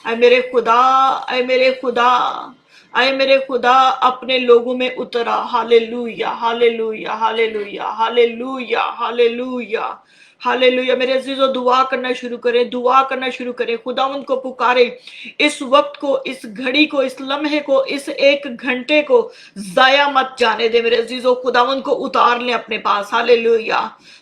اے میرے خدا، اے میرے خدا، اے میرے خدا اپنے لوگوں میں اترا۔ Hallelujah hallelujah hallelujah hallelujah hallelujah hallelujah. میرے عزیزو دعا کرنا شروع کریں، دعا کرنا شروع کریں، خداوند کو پکاریں۔ اس وقت کو، اس گھڑی کو، اس لمحے کو، اس ایک گھنٹے کو ضائع مت جانے دے میرے عزیزو، خداوند کو اتار لیں اپنے پاس۔ ہاللویا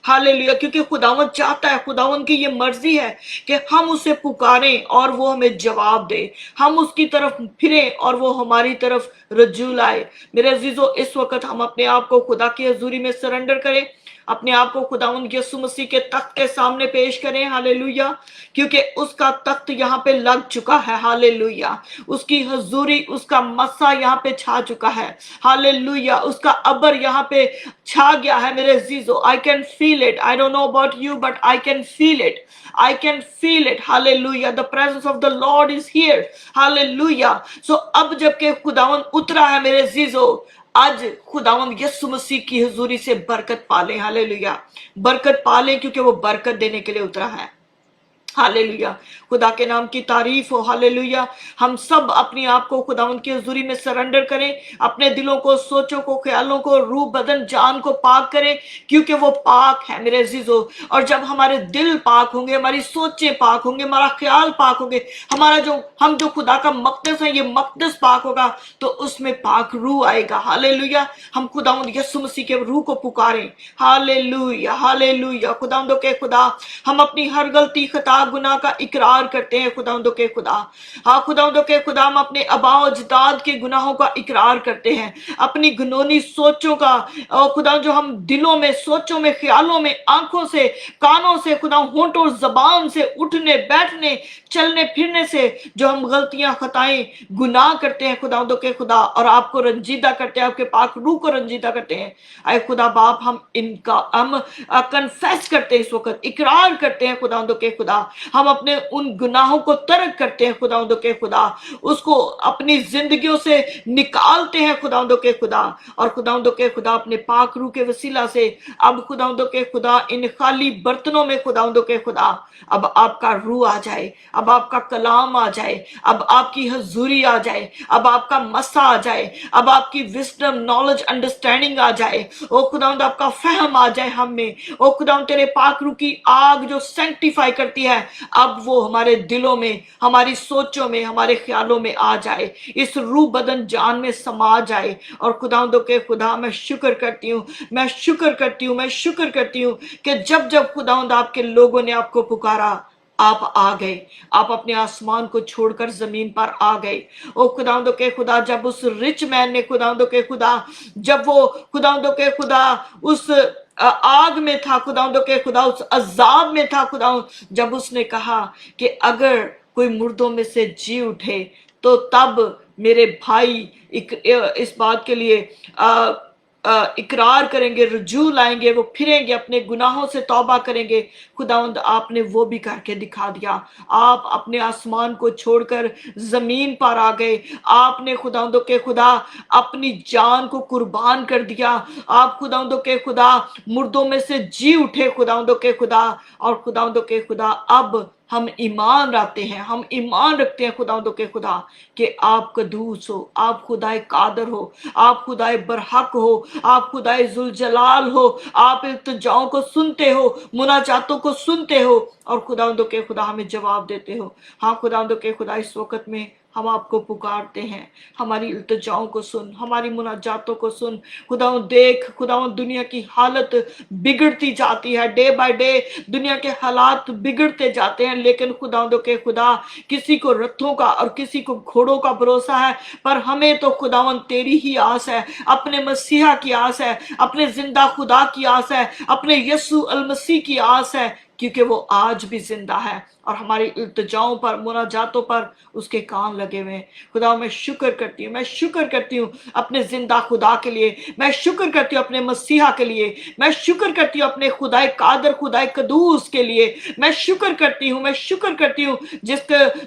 ہاللویا، کیونکہ خداوند چاہتا ہے، خداوند کی یہ مرضی ہے کہ ہم اسے پکاریں اور وہ ہمیں جواب دے، ہم اس کی طرف پھریں اور وہ ہماری طرف رجوع لائے۔ میرے عزیزو اس وقت ہم اپنے آپ کو خدا کی حضوری میں سرنڈر کریں، اپنے آپ کو خداوند یسوع مسیح کے تخت کے سامنے پیش کریں۔ ہاللویا، کیونکہ اس کا تخت یہاں پہ لگ چکا ہے۔ ہاللویا، اس کی حضوری، اس کا مسا یہاں پہ چھا چکا ہے۔ ہاللویا، اس کا عبر یہاں پہ چھا گیا ہے میرے عزیزو۔ I can feel it. I don't know about you, but I can feel it. I can feel it. Hallelujah. The presence of the Lord is here. Hallelujah. So اب جب کہ خداوند اترا ہے میرے عزیزو، آج خداوند یسوع مسیح کی حضوری سے برکت پالیں۔ ہاللویا، برکت پالیں، کیونکہ وہ برکت دینے کے لیے اترا ہے۔ ہاللویا، خدا کے نام کی تعریف ہو۔ ہاللویا، ہم سب اپنی آپ کو خداوند کی حضوری میں سرنڈر کریں، اپنے دلوں کو، سوچوں کو، خیالوں کو، روح، بدن، جان کو پاک کریں، کیونکہ وہ پاک ہے میرے عزیزو۔ اور جب ہمارے دل پاک ہوں گے، ہماری سوچیں پاک ہوں گے، ہمارا خیال پاک ہوں گے، ہم جو خدا کا مقدس ہے، یہ مقدس پاک ہوگا، تو اس میں پاک روح آئے گا۔ ہاللویا، ہم خداوند یسوع مسیح کے روح کو پکاریں۔ ہاللویا ہاللویا، خداوندوں کے خدا، ہم اپنی ہر غلطی، خطا، گناہ کا اقرار کرتے ہیں خداوندوں کے خدا۔ ہاں خداوندوں کے خدا، ہم اپنے آباء و اجداد کے گناہوں کا اقرار کرتے ہیں، اپنی گنہونی سوچوں کا، خدا جو ہم دلوں میں، سوچوں میں، خیالوں میں، آنکھوں سے، کانوں سے، خدا ہونٹوں اور زبان سے، اٹھنے بیٹھنے، چلنے پھرنے سے جو ہم غلطیاں، خطائیں، گناہ کرتے ہیں خداوندوں کے خدا، اور آپ کو رنجیدہ کرتے ہیں، آپ کے پاک روح کو رنجیدہ کرتے ہیں، اے خدا باپ، ہم ان کا کنفیس کرتے ہیں، اس وقت اقرار کرتے ہیں خداوندوں کے خدا، ہم اپنے ان گناہوں کو ترک کرتے ہیں خداوندوں کے خدا، اس کو اپنی زندگیوں سے نکالتے ہیں خداوندوں کے خدا، اور خداوندوں کے خدا اپنے پاک روح کے وسیلہ سے اب خداوندوں کے خدا ان خالی برتنوں میں خداوندوں کے خدا اب آپ کا روح آ جائے، اب آپ کا کلام آ جائے، اب آپ کی حضوری آ جائے، اب آپ کا مسا آ جائے، اب آپ کی وزڈم، نالج، انڈرسٹینڈنگ آ جائے، او خداوند آپ کا فہم آ جائے ہم میں، او خداوند تیرے پاک روح کی آگ جو سینکٹیفائی کرتی ہے، اب وہ ہمارے دلوں میں، ہماری سوچوں میں، ہمارے خیالوں میں آ جائے، اس روح بدن جان میں سما جائے۔ اور خداوندوں کے خدا، میں شکر کرتی ہوں، میں شکر کرتی ہوں، میں شکر کرتی ہوں کہ جب جب خداوند آپ کے لوگوں نے آپ کو پکارا، آپ آ گئے، آپ اپنے آسمان کو چھوڑ کر زمین پر آ گئے۔ او خداوندوں کے خدا، جب اس رچ مین نے خداوندوں کے خدا، جب وہ خداوندوں کے خدا اس آگ میں تھا، خداوندوں کے خدا اس عذاب میں تھا، خداوند جب اس نے کہا کہ اگر کوئی مردوں میں سے جی اٹھے تو تب میرے بھائی اس بات کے لیے اقرار کریں گے، رجوع لائیں گے، وہ پھریں گے، اپنے گناہوں سے توبہ کریں گے۔ خداوند آپ نے وہ بھی کر کے دکھا دیا، آپ اپنے آسمان کو چھوڑ کر زمین پر آ گئے، آپ نے خداوندوں کے خدا اپنی جان کو قربان کر دیا، آپ خداوندوں کے خدا مردوں میں سے جی اٹھے خداوندوں کے خدا، اور خداوندوں کے خدا اب ہم ایمان رکھتے ہیں، ہم ایمان رکھتے ہیں خداوندوں کے خدا کہ آپ قدوس ہو، آپ خدائے قادر ہو، آپ خدائے برحق ہو، آپ خدائے ذوالجلال ہو، آپ التجاؤں کو سنتے ہو، مناجاتوں کو سنتے ہو، اور خداوندوں کے خدا ہمیں جواب دیتے ہو۔ ہاں خداوندوں کے خدا، اس وقت میں ہم آپ کو پکارتے ہیں، ہماری التجاؤں کو سن، ہماری مناجاتوں کو سن۔ خداوند دیکھ، خداوند دنیا کی حالت بگڑتی جاتی ہے، ڈے بائی ڈے دنیا کے حالات بگڑتے جاتے ہیں، لیکن خداوندوں کے خدا کسی کو رتھوں کا اور کسی کو گھوڑوں کا بھروسہ ہے، پر ہمیں تو خداوند تیری ہی آس ہے، اپنے مسیحا کی آس ہے، اپنے زندہ خدا کی آس ہے، اپنے یسوع المسیح کی آس ہے، کیونکہ وہ آج بھی زندہ ہے اور ہماری التجاؤں پر، مناجاتوں پر اس کے کان لگے ہوئے ہیں۔ خدا میں شکر کرتی ہوں، میں شکر کرتی ہوں اپنے زندہ خدا کے لیے، میں شکر کرتی ہوں اپنے مسیحا کے لیے، میں شکر کرتی ہوں اپنے خدائے قادر، خدائے قدوس کے لیے، میں شکر کرتی ہوں، میں شکر کرتی ہوں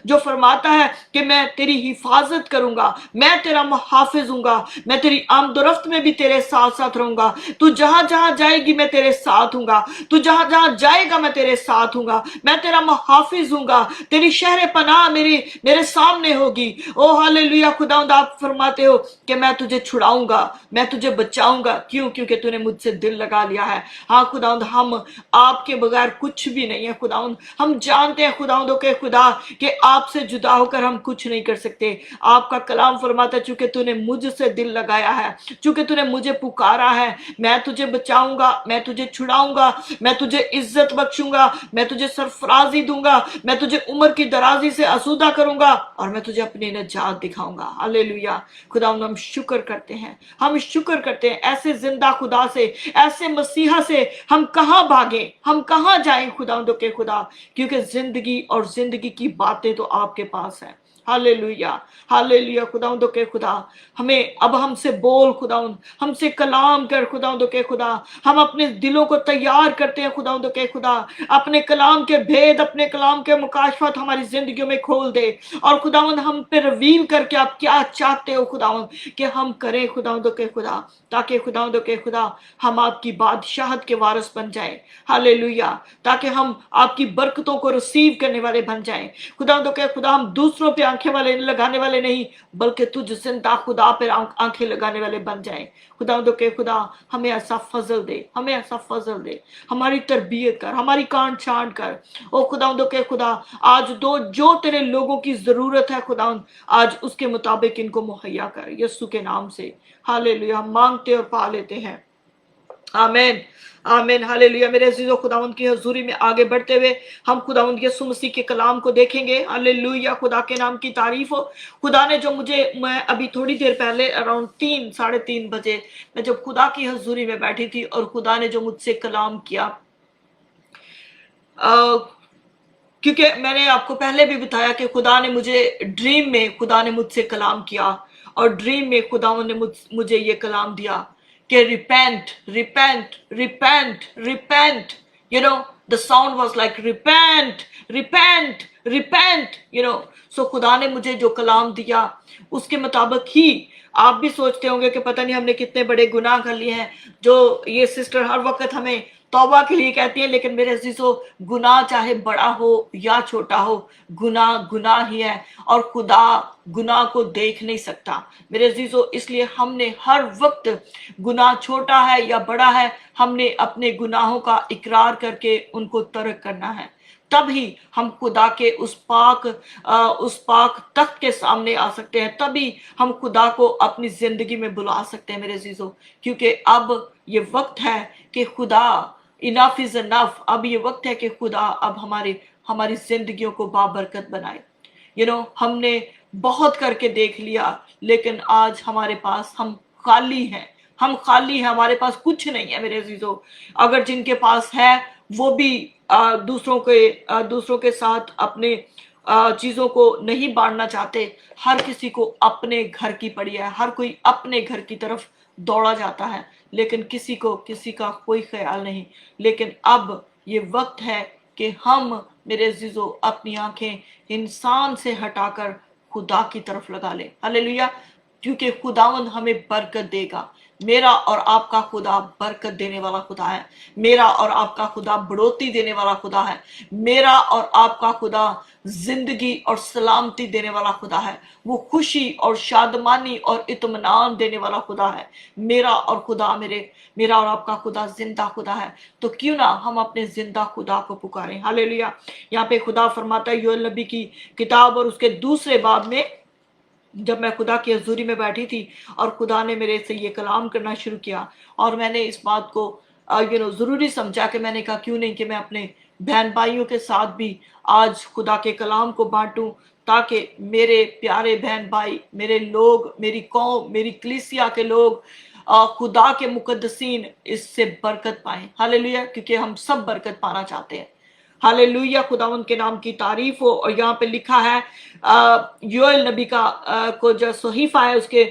جو فرماتا ہے کہ میں تیری حفاظت کروں گا، میں تیرا محافظ ہوں گا، میں تیری آمد و رفت میں بھی تیرے ساتھ ساتھ رہوں گا، تو جہاں جہاں جائے گی میں تیرے ساتھ ہوں گا، تو جہاں جہاں جائے گا میں तेरे साथ हूँगा, मैं तेरा मुहाफिज हूँगा, तेरी शहर पनाह मेरे सामने होगी। ओ हालेलुया, खुदावंद आप फरमाते हो कि मैं तुझे छुड़ाऊंगा, मैं तुझे बचाऊंगा। क्यों? क्योंकि तूने मुझसे दिल लगा लिया है। हाँ खुदावंद, हम आपके बगैर कुछ भी नहीं है खुदावंद। हम जानते हैं खुदावंदों के खुदा कि आपसे जुदा होकर हम कुछ नहीं कर सकते। आपका कलाम फरमाता है, चूंकि तूने मुझसे दिल लगाया है, चूंकि तूने मुझे पुकारा है, मैं तुझे बचाऊंगा, मैं तुझे छुड़ाऊंगा, मैं तुझे इज्जत बख्शूंगा, मैं तुझे सरफराजी दूंगा, मैं तुझे उम्र की दराजी से आसूदा करूंगा और मैं तुझे अपनी नजात दिखाऊंगा। हालेलुया। खुदावंद हम शुक्र करते हैं, हम शुक्र करते हैं। ऐसे जिंदा खुदा से, ऐसे मसीहा से हम कहां भागे, हम कहां जाएं खुदावंदों के खुदा, क्योंकि जिंदगी और जिंदगी की बातें तो आपके पास है। Hallelujah, hallelujah. खुदावंदों के खुदा, हमें अब हमसे बोल खुदावंद, हमसे कलाम कर खुदावंदों के खुदा। हम अपने दिलों को तैयार करते हैं खुदावंदों के खुदा, अपने कलाम के भेद, अपने कलाम के मुकाशफत हमारी जिंदगियों में खोल दे। और खुदावंद हम पे रिवील करके आप क्या चाहते हो खुदावंद कि हम करें खुदावंदों के खुदा, ताकि खुदावंदों के खुदा हम आपकी बादशाहत के वारिस बन जाएं। हालेलुया। ताकि हम आपकी बरकतों को रिसीव करने वाले बन जाएं। खुदावंदों के खुदा, हम दूसरों पे आंखें वाले लगाने वाले नहीं, बल्कि तुझ जिंदा खुदा पर आंखें लगाने वाले बन जाएं। खुदावंदों के खुदा, हमें ऐसा फजल दे, हमें ऐसा फजल दे। हमारी तरबियत कर, हमारी कांट छांट कर। ओ खुदावंदों के खुदा, आज जो तेरे लोगों की जरूरत है खुदावंद, आज उसके मुताबिक इनको मुहैया कर, यीशु के नाम से। हालेलुया। हम मांगते और पा लेते हैं। आमीन, आमीन, हालेलुया। मेरे अजीजों, खुदावंद की हजूरी में आगे बढ़ते हुए हम खुदावंद यीशु मसीह के कलाम को देखेंगे। हालेलुया, खुदा के नाम की तारीफ हो। खुदा ने जो मैं अभी थोड़ी देर पहले अराउंड 3-3:30 बजे मैं जब खुदा की हजूरी में बैठी थी और खुदा ने जो मुझसे कलाम किया, क्योंकि मैंने आपको पहले भी बताया कि खुदा ने खुदा ने मुझसे कलाम किया, और ड्रीम में खुदावंद ने मुझे ये कलाम दिया कि repent, repent, repent, repent. The sound was like repent, repent, repent. So खुदा ने मुझे जो कलाम दिया उसके मुताबिक ही आप भी सोचते होंगे कि पता नहीं हमने कितने बड़े गुनाह कर लिए हैं, जो ये सिस्टर हर वक्त हमें तौबा के लिए कहती है। लेकिन मेरे अजीजों, गुनाह चाहे बड़ा हो या छोटा हो, गुनाह गुनाह ही है, और खुदा गुनाह को देख नहीं सकता मेरे अजीजों। इसलिए हमने हर वक्त, गुनाह छोटा है या बड़ा है, हमने अपने गुनाहों का इकरार करके उनको तर्क करना है। तभी हम खुदा के उस पाक तख्त के सामने आ सकते हैं, तभी हम खुदा को अपनी जिंदगी में बुला सकते हैं मेरे अजीजों। क्योंकि अब ये वक्त है कि खुदा, इनफ इज इनफ। अब ये वक्त है कि खुदा अब हमारी जिंदगियों को बाबरकत बनाए। हमने बहुत करके देख लिया, लेकिन आज हमारे पास हम खाली हैं, हमारे पास कुछ नहीं है मेरे अजीजों। अगर जिनके पास है वो भी दूसरों के साथ अपने चीजों को नहीं बांटना चाहते। हर किसी को अपने घर की पड़ी है, हर कोई अपने घर की तरफ दौड़ा जाता है, लेकिन किसी का कोई ख्याल नहीं। लेकिन अब ये वक्त है कि हम मेरे अजीजों अपनी आंखें इंसान से हटाकर खुदा की तरफ लगा ले। हालेलुया। क्योंकि खुदावंद हमें बरकत देगा। मेरा और आपका खुदा बरकत देने वाला खुदा है। मेरा और आपका खुदा बढ़ोतरी देने वाला खुदा है। मेरा और आपका खुदा जिंदगी और सलामती देने वाला खुदा है। वो खुशी और शादमानी और इत्मीनान देने वाला खुदा है। मेरा और आपका खुदा जिंदा खुदा है। तो क्यों ना हम अपने जिंदा खुदा को पुकारें। हालेलुया। यहाँ पे खुदा फरमाता है योएल नबी की किताब और उसके 2 बाब में, जब मैं खुदा की हजूरी में बैठी थी और खुदा ने मेरे से ये कलाम करना शुरू किया, और मैंने इस बात को जरूरी समझा कि मैंने कहा क्यों नहीं कि मैं अपने बहन भाइयों के साथ भी आज खुदा के कलाम को बांटूं, ताकि मेरे प्यारे बहन भाई, मेरे लोग, मेरी कौम, मेरी कलीसिया के लोग, खुदा के मुकद्दसीन इससे बरकत पाएं। हालेलुया। क्योंकि हम सब बरकत पाना चाहते हैं। हालेलुया, खुदावंद के नाम की तारीफ हो। और यहाँ पे लिखा है योएल नबी का को जो सहीफा है उसके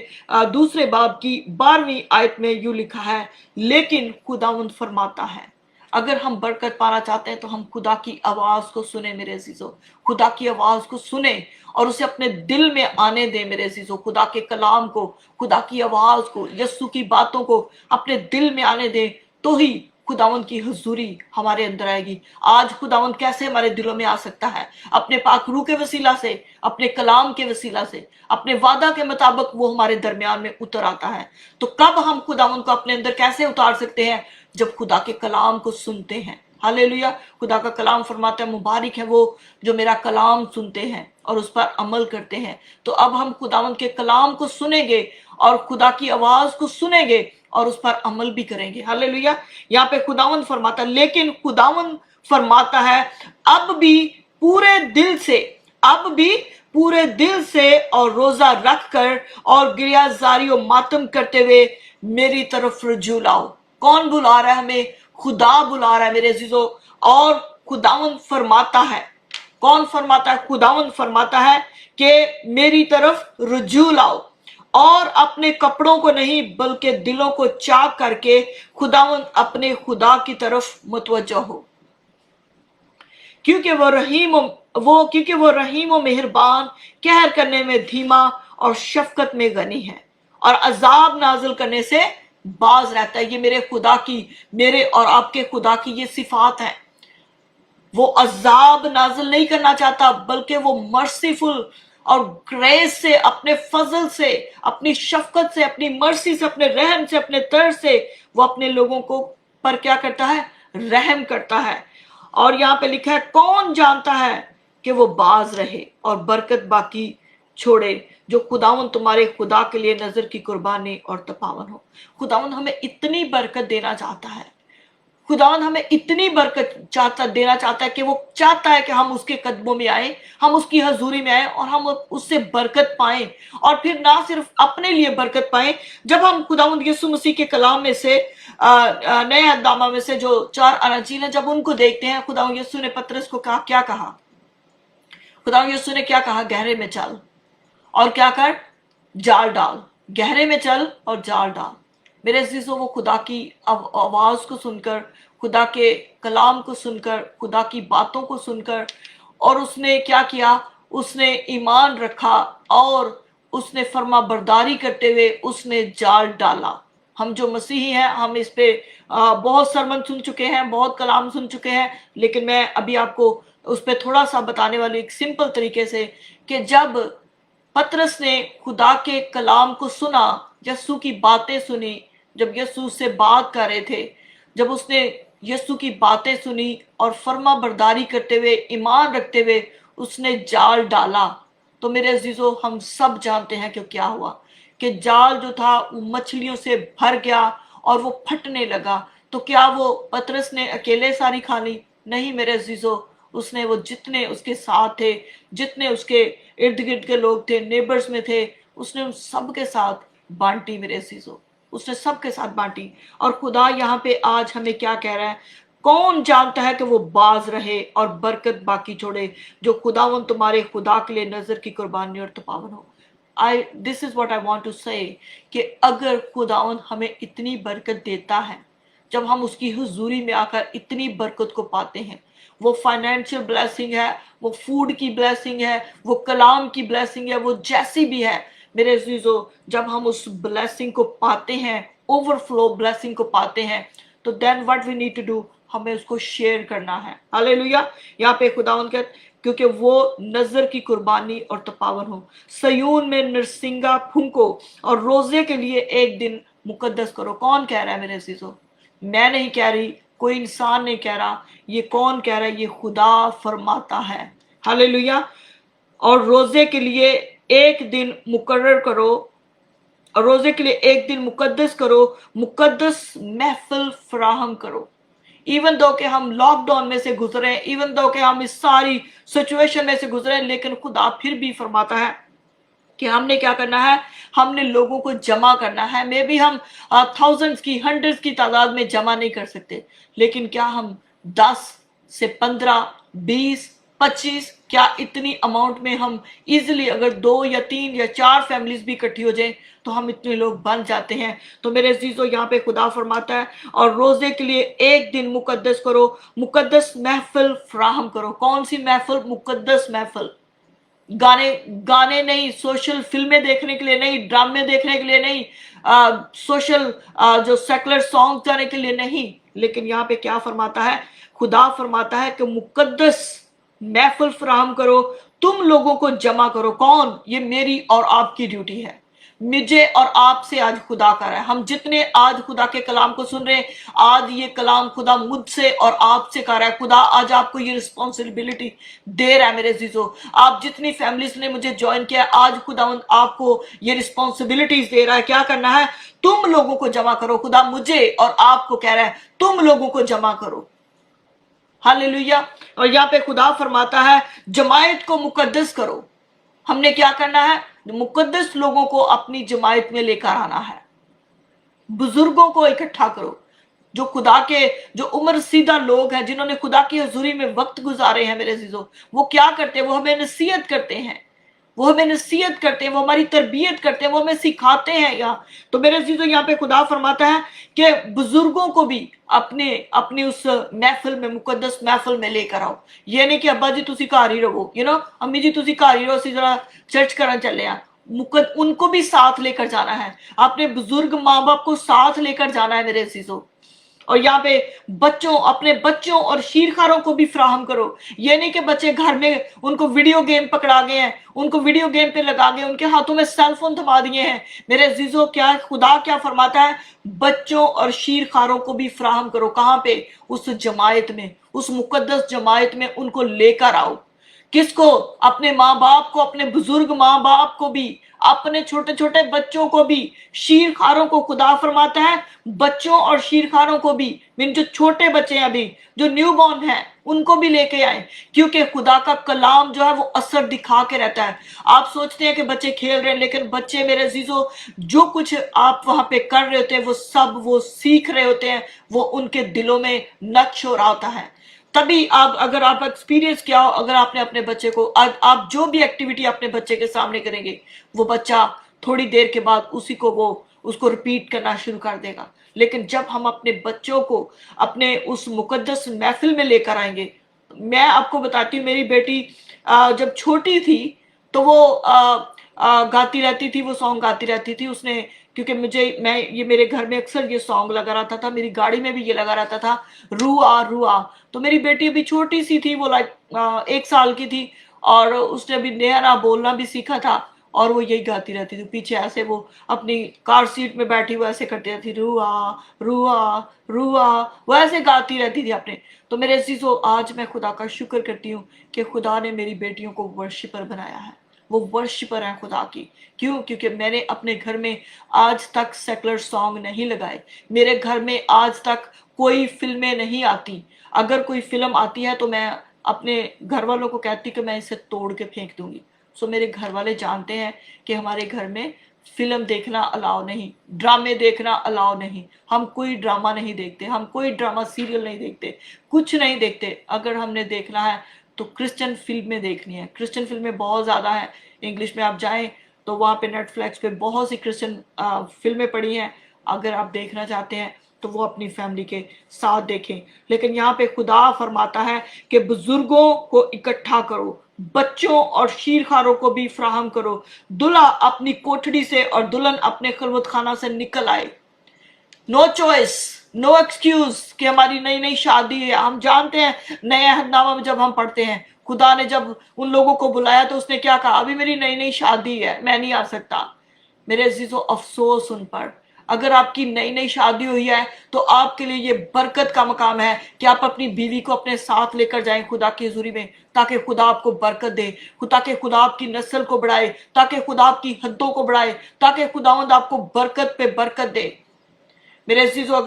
2 बाब की 12वीं आयत में यूं लिखा है, लेकिन खुदावंद फरमाता है, अगर हम बरकत पाना चाहते हैं तो हम खुदा की आवाज को सुने मेरे अजीजों। खुदा की आवाज को सुने और उसे अपने दिल में आने दे मेरे अजीजों। खुदा के कलाम को, खुदा की आवाज को, यीशु की बातों को अपने दिल में आने दे, तो ही खुदावंद की हुजूरी हमारे अंदर आएगी। आज खुदावंद कैसे हमारे दिलों में आ सकता है? अपने पाक रूह के वसीला से, अपने कलाम के वसीला से, अपने वादा के मुताबिक वो हमारे दरमियान में उतर आता है। तो कब हम खुदावंद को अपने अंदर कैसे उतार सकते हैं? जब खुदा के कलाम को सुनते हैं। हालेलुया। खुदा का कलाम फरमाता है, मुबारक है वो जो मेरा कलाम सुनते हैं और उस पर अमल करते हैं। तो अब हम खुदावंद के कलाम को सुनेंगे और खुदा की आवाज को सुनेंगे और उस पर अमल भी करेंगे। हालेलुया। यहाँ पे खुदावंद फरमाता है, लेकिन खुदावंद फरमाता है अब भी पूरे दिल से, अब भी पूरे दिल से और रोजा रख कर और गिरियाजारी और मातम करते हुए मेरी तरफ रजू लाओ। कौन बुला रहा है हमें? खुदा बुला रहा है मेरे अजीजों। और खुदावंद फरमाता है, कौन फरमाता है? खुदावंद फरमाता है कि मेरी तरफ रजू लाओ और अपने कपड़ों को नहीं बल्कि दिलों को चाक करके खुदावंद अपने खुदा की तरफ मुतवज्जो हो, क्योंकि वो रहीम और मेहरबान, कहर करने में धीमा और शफकत में गनी है और अजाब नाजिल करने से बाज रहता है। ये मेरे खुदा की, मेरे और आपके खुदा की ये सिफात है। वो अजाब नाजिल नहीं करना चाहता, बल्कि वो मर्सीफुल और ग्रेस से, अपने फजल से, अपनी शफकत से, अपनी मर्सी से, अपने रहम से, अपने तरस से वो अपने लोगों को पर क्या करता है? रहम करता है। और यहाँ पे लिखा है, कौन जानता है कि वो बाज रहे और बरकत बाकी छोड़े, जो खुदावंद तुम्हारे खुदा के लिए नजर की कुर्बानी और तपावन हो। खुदावंद हमें इतनी बरकत देना चाहता है, खुदावंद हमें इतनी बरकत देना चाहता है कि वो चाहता है कि हम उसके कदमों में आए, हम उसकी हजूरी में आए और हम उससे बरकत पाएं। और फिर ना सिर्फ अपने लिए बरकत पाएं, जब हम खुदावंद यीशु मसीह के कलाम में से नए अहदनामा में से जो 4 अनाजील हैं, जब उनको देखते हैं, खुदावंद यीशु ने पतरस को कहा, क्या कहा? खुदावंद यीशु ने क्या कहा? गहरे में चल और क्या कर? जाल डाल। गहरे में चल और जाल डाल। मेरे अजीजों, वो खुदा की आवाज को सुनकर, खुदा के कलाम को सुनकर, खुदा की बातों को सुनकर, और उसने क्या किया? उसने ईमान रखा और उसने फर्मा बरदारी करते हुए उसने जाल डाला। हम जो मसीही हैं, हम इस पे बहुत सरमन सुन चुके हैं, बहुत कलाम सुन चुके हैं, लेकिन मैं अभी आपको उस पर थोड़ा सा बताने वाली एक सिंपल तरीके से, कि जब पतरस ने खुदा के कलाम को सुना, यस्सु की बातें सुनी, जब यस्सु से बात कर रहे थे, जब उसने यस्सु की बातें सुनी और फर्मा बरदारी करते हुए, ईमान रखते हुए उसने जाल डाला, तो मेरे अजीजों, हम सब जानते हैं कि क्या हुआ, कि जाल जो था वो मछलियों से भर गया और वो फटने लगा। तो क्या वो पतरस ने अकेले सारी खा ली? नहीं मेरे अजीजों, उसने वो जितने उसके साथ थे, जितने उसके इर्द गिर्द के लोग थे, नेबर्स में थे, उसने उन सब के साथ बांटी। मेरे अजीजों, उसने सबके साथ बांटी। और खुदा यहाँ पे आज हमें क्या कह रहा है? कौन जानता है कि वो बाज रहे और बरकत बाकी छोड़े, जो खुदावन तुम्हारे खुदा के लिए नजर की कुर्बानी और तपावन हो। This is what I want to say, कि अगर खुदावन हमें इतनी बरकत देता है, जब हम उसकी हुजूरी में आकर इतनी बरकत को पाते हैं, वो फाइनेंशियल ब्लेसिंग है, वो फूड की ब्लेसिंग है, वो कलाम की ब्लेसिंग है, वो जैसी भी है, मेरे अजीजों, जब हम उस ब्लेसिंग को पाते हैं, ओवरफ्लो ब्लेसिंग को पाते हैं, तो then what we need to do, हमें उसको शेयर करना है। हालेलुया। यहाँ पे खुदावंद कहते, क्योंकि वो नजर की कुर्बानी और तपावन हो। सयून में नरसिंगा फूंको और रोजे के लिए एक दिन मुकद्दस करो। कौन कह रहा है मेरे अजीजों? मैं नहीं कह रही, कोई इंसान नहीं कह रहा, ये कौन कह रहा है? ये खुदा फरमाता है। हालेलुया। और रोजे के लिए एक दिन मुकर्रर करो, और रोजे के लिए एक दिन मुकद्दस करो, मुकद्दस महफिल फराहम करो। इवन दो कि हम लॉकडाउन में से गुजरे, इवन दो कि हम इस सारी सिचुएशन में से गुजरे, लेकिन खुदा फिर भी फरमाता है कि हमने क्या करना है? हमने लोगों को जमा करना है। मे बी हम थाउजेंड्स की, हंड्रेड्स की तादाद में जमा नहीं कर सकते, लेकिन क्या हम 10 से 15, 20, 25, क्या इतनी अमाउंट में हम इजिली, अगर 2 या 3 या 4 फैमिलीज भी इकट्ठी हो जाएं, तो हम इतने लोग बन जाते हैं। तो मेरे अजीजों, यहाँ पे खुदा फरमाता है, और रोजे के लिए एक दिन मुकद्दस करो, मुकद्दस महफिल फराहम करो। कौन सी महफिल? मुकद्दस महफिल। गाने नहीं, सोशल फिल्में देखने के लिए नहीं, ड्रामे देखने के लिए नहीं, सोशल जो सेकुलर सॉन्ग गाने के लिए नहीं, लेकिन यहाँ पे क्या फरमाता है, खुदा फरमाता है कि मुकद्दस महफिल फराहम करो, तुम लोगों को जमा करो। कौन? ये मेरी और आपकी ड्यूटी है, मुझे और आपसे आज खुदा कर रहा है। हम जितने आज खुदा के कलाम को सुन रहे हैं, आज ये कलाम खुदा मुझसे और आपसे कर रहा है। खुदा आज आपको ये रिस्पॉन्सिबिलिटी दे रहा है मेरे अजीजों। आप जितनी फैमिलीज ने मुझे ज्वाइन किया, आज खुदा आपको ये रिस्पॉन्सिबिलिटीज दे रहा है। क्या करना है? तुम लोगों को जमा करो। खुदा मुझे और आपको कह रहा है तुम लोगों को जमा करो। हालेलुया। और यहाँ पे खुदा फरमाता है जमायत को मुकद्दस करो। हमने क्या करना है? मुकद्दस लोगों को अपनी जमायत में लेकर आना है। बुजुर्गों को इकट्ठा करो, जो खुदा के जो उम्र सीधा लोग हैं, जिन्होंने खुदा की हजूरी में वक्त गुजारे हैं मेरे अजीजों। वो क्या करते हैं? वो हमें नसीहत करते हैं, वो हमें नसीहत करते हैं, वो हमारी तरबियत करते हैं, वो हमें सिखाते हैं। यहाँ तो मेरे अजीजों यहाँ पे खुदा फरमाता है कि बुजुर्गों को भी अपने अपनी उस महफिल में, मुकद्दस महफिल में लेकर आओ। ये नहीं कि अब्बा जी तुसी घर ही रहो, अम्मी जी तुसी घर ही रहो, असी जरा चर्च करना चले हैं। उनको भी साथ लेकर जाना है, अपने बुजुर्ग माँ बाप को साथ लेकर जाना है मेरे अजीजों। और यहाँ पे बच्चों, अपने बच्चों और शीरखारों को भी फराहम करो। ये नहीं कि बच्चे घर में उनको वीडियो गेम पकड़ा गए हैं, उनको वीडियो गेम पे लगा गए, उनके हाथों में सेल फोन थमा दिए हैं। मेरे अजीजों, क्या खुदा क्या फरमाता है? बच्चों और शीरखारों को भी फराहम करो। कहाँ पे? उस जमायत में, उस मुकद्दस जमायत में उनको लेकर आओ। किसको? अपने माँ बाप को, अपने बुजुर्ग माँ बाप को भी, अपने छोटे छोटे बच्चों को भी, शीरखारों को। खुदा फरमाता है बच्चों और शीरखारों को भी, जो छोटे बच्चे हैं अभी, जो न्यू बॉर्न हैं, उनको भी लेके आए। क्योंकि खुदा का कलाम जो है वो असर दिखा के रहता है। आप सोचते हैं कि बच्चे खेल रहे हैं, लेकिन बच्चे मेरे अजीजों, जो कुछ आप वहां पे कर रहे होते हैं वो सब वो सीख रहे होते हैं, वो उनके दिलों में नक्श हो रहा होता है। तभी आप, अगर आप एक्सपीरियंस किया हो, अगर आपने अपने बच्चे को, आप जो भी एक्टिविटी अपने बच्चे के सामने करेंगे, वो बच्चा थोड़ी देर के बाद उसी को वो उसको रिपीट करना शुरू कर देगा। लेकिन जब हम अपने बच्चों को अपने उस मुकद्दस महफिल में लेकर आएंगे, मैं आपको बताती हूँ, मेरी बेटी जब छोटी थी तो वो गाती रहती थी, वो सॉन्ग गाती रहती थी। उसने, क्योंकि ये मेरे घर में अक्सर ये सॉन्ग लगा रहता था, मेरी गाड़ी में भी ये लगा रहता था, रुआ रुआ। तो मेरी बेटी अभी छोटी सी थी, वो लाइक 1 साल की थी, और उसने अभी नया नया बोलना भी सीखा था, और वो यही गाती रहती थी पीछे। ऐसे वो अपनी कार सीट में बैठी वो ऐसे करती रहती, रुआ रुआ रुआ, वो ऐसे गाती रहती थी अपने। तो मेरे अजीजों, आज मैं खुदा का शुक्र करती हूँ कि खुदा ने मेरी बेटियों को वर्शिपर बनाया है। वो वर्शिपर है खुदा की। क्यों? क्योंकि मैंने अपने घर में आज तक सेकुलर सॉन्ग नहीं लगाए। मेरे घर में आज तक कोई फिल्में नहीं आती। अगर कोई फिल्म आती है तो मैं अपने घर वालों को कहती कि मैं इसे तोड़ के फेंक दूंगी। सो मेरे घर वाले जानते हैं कि हमारे घर में फिल्म देखना अलाउ नहीं, ड्रामे देखना अलाउ नहीं। हम कोई ड्रामा नहीं देखते, हम कोई ड्रामा सीरियल नहीं देखते, कुछ नहीं देखते। अगर हमने देखना है तो क्रिश्चियन फिल्में देखनी है। क्रिश्चियन फिल्में बहुत ज़्यादा हैं। इंग्लिश में आप जाएं तो वहाँ पे नेटफ्लिक्स पे बहुत सी क्रिश्चियन फिल्में पड़ी हैं। अगर आप देखना चाहते हैं तो वो अपनी फैमिली के साथ देखें। लेकिन यहाँ पे खुदा फरमाता है कि बुजुर्गों को इकट्ठा करो, बच्चों और शीरखारों को भी फराहम करो। दुल्हा अपनी कोठड़ी से और दुल्हन अपने खलवत खाना से निकल आए। नो चॉइस, नो एक्सक्यूज कि हमारी नई नई शादी है। हम जानते हैं नए अहदनामा में जब हम पढ़ते हैं, खुदा ने जब उन लोगों को बुलाया तो उसने क्या कहा? अभी मेरी नई नई शादी है, मैं नहीं आ सकता। मेरे अजीजों, अफसोस उन पर। अगर आपकी नई नई शादी हुई है तो आपके लिए ये बरकत का मकाम है कि आप अपनी बीवी को अपने साथ लेकर जाएं खुदा की हुजूरी में, ताकि खुदा आपको बरकत दे, ताकि खुदा आपकी नस्ल को बढ़ाए, ताकि खुदा आपकी हद्दों को बढ़ाए, ताकि खुदावंद आपको बरकत पे बरकत दे। मेरे अजीजों,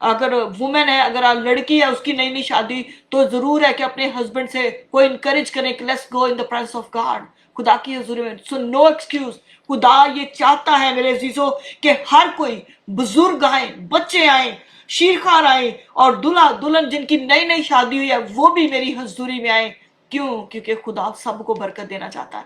अगर वुमेन है, अगर आप लड़की है, उसकी नई नई शादी, तो जरूर है कि अपने हस्बैंड से कोई इनकरेज करें कि let's go in the presence of God, खुदा की हुजूरी में। So no excuse. खुदा ये चाहता है मेरे अजीजों कि हर कोई, बुजुर्ग आए, बच्चे आए, शीरखार आए, और दूल्हा दुल्हन जिनकी नई नई शादी हुई है वो भी मेरी हजूरी में आए। क्यों? क्योंकि खुदा सबको बरकत देना चाहता है।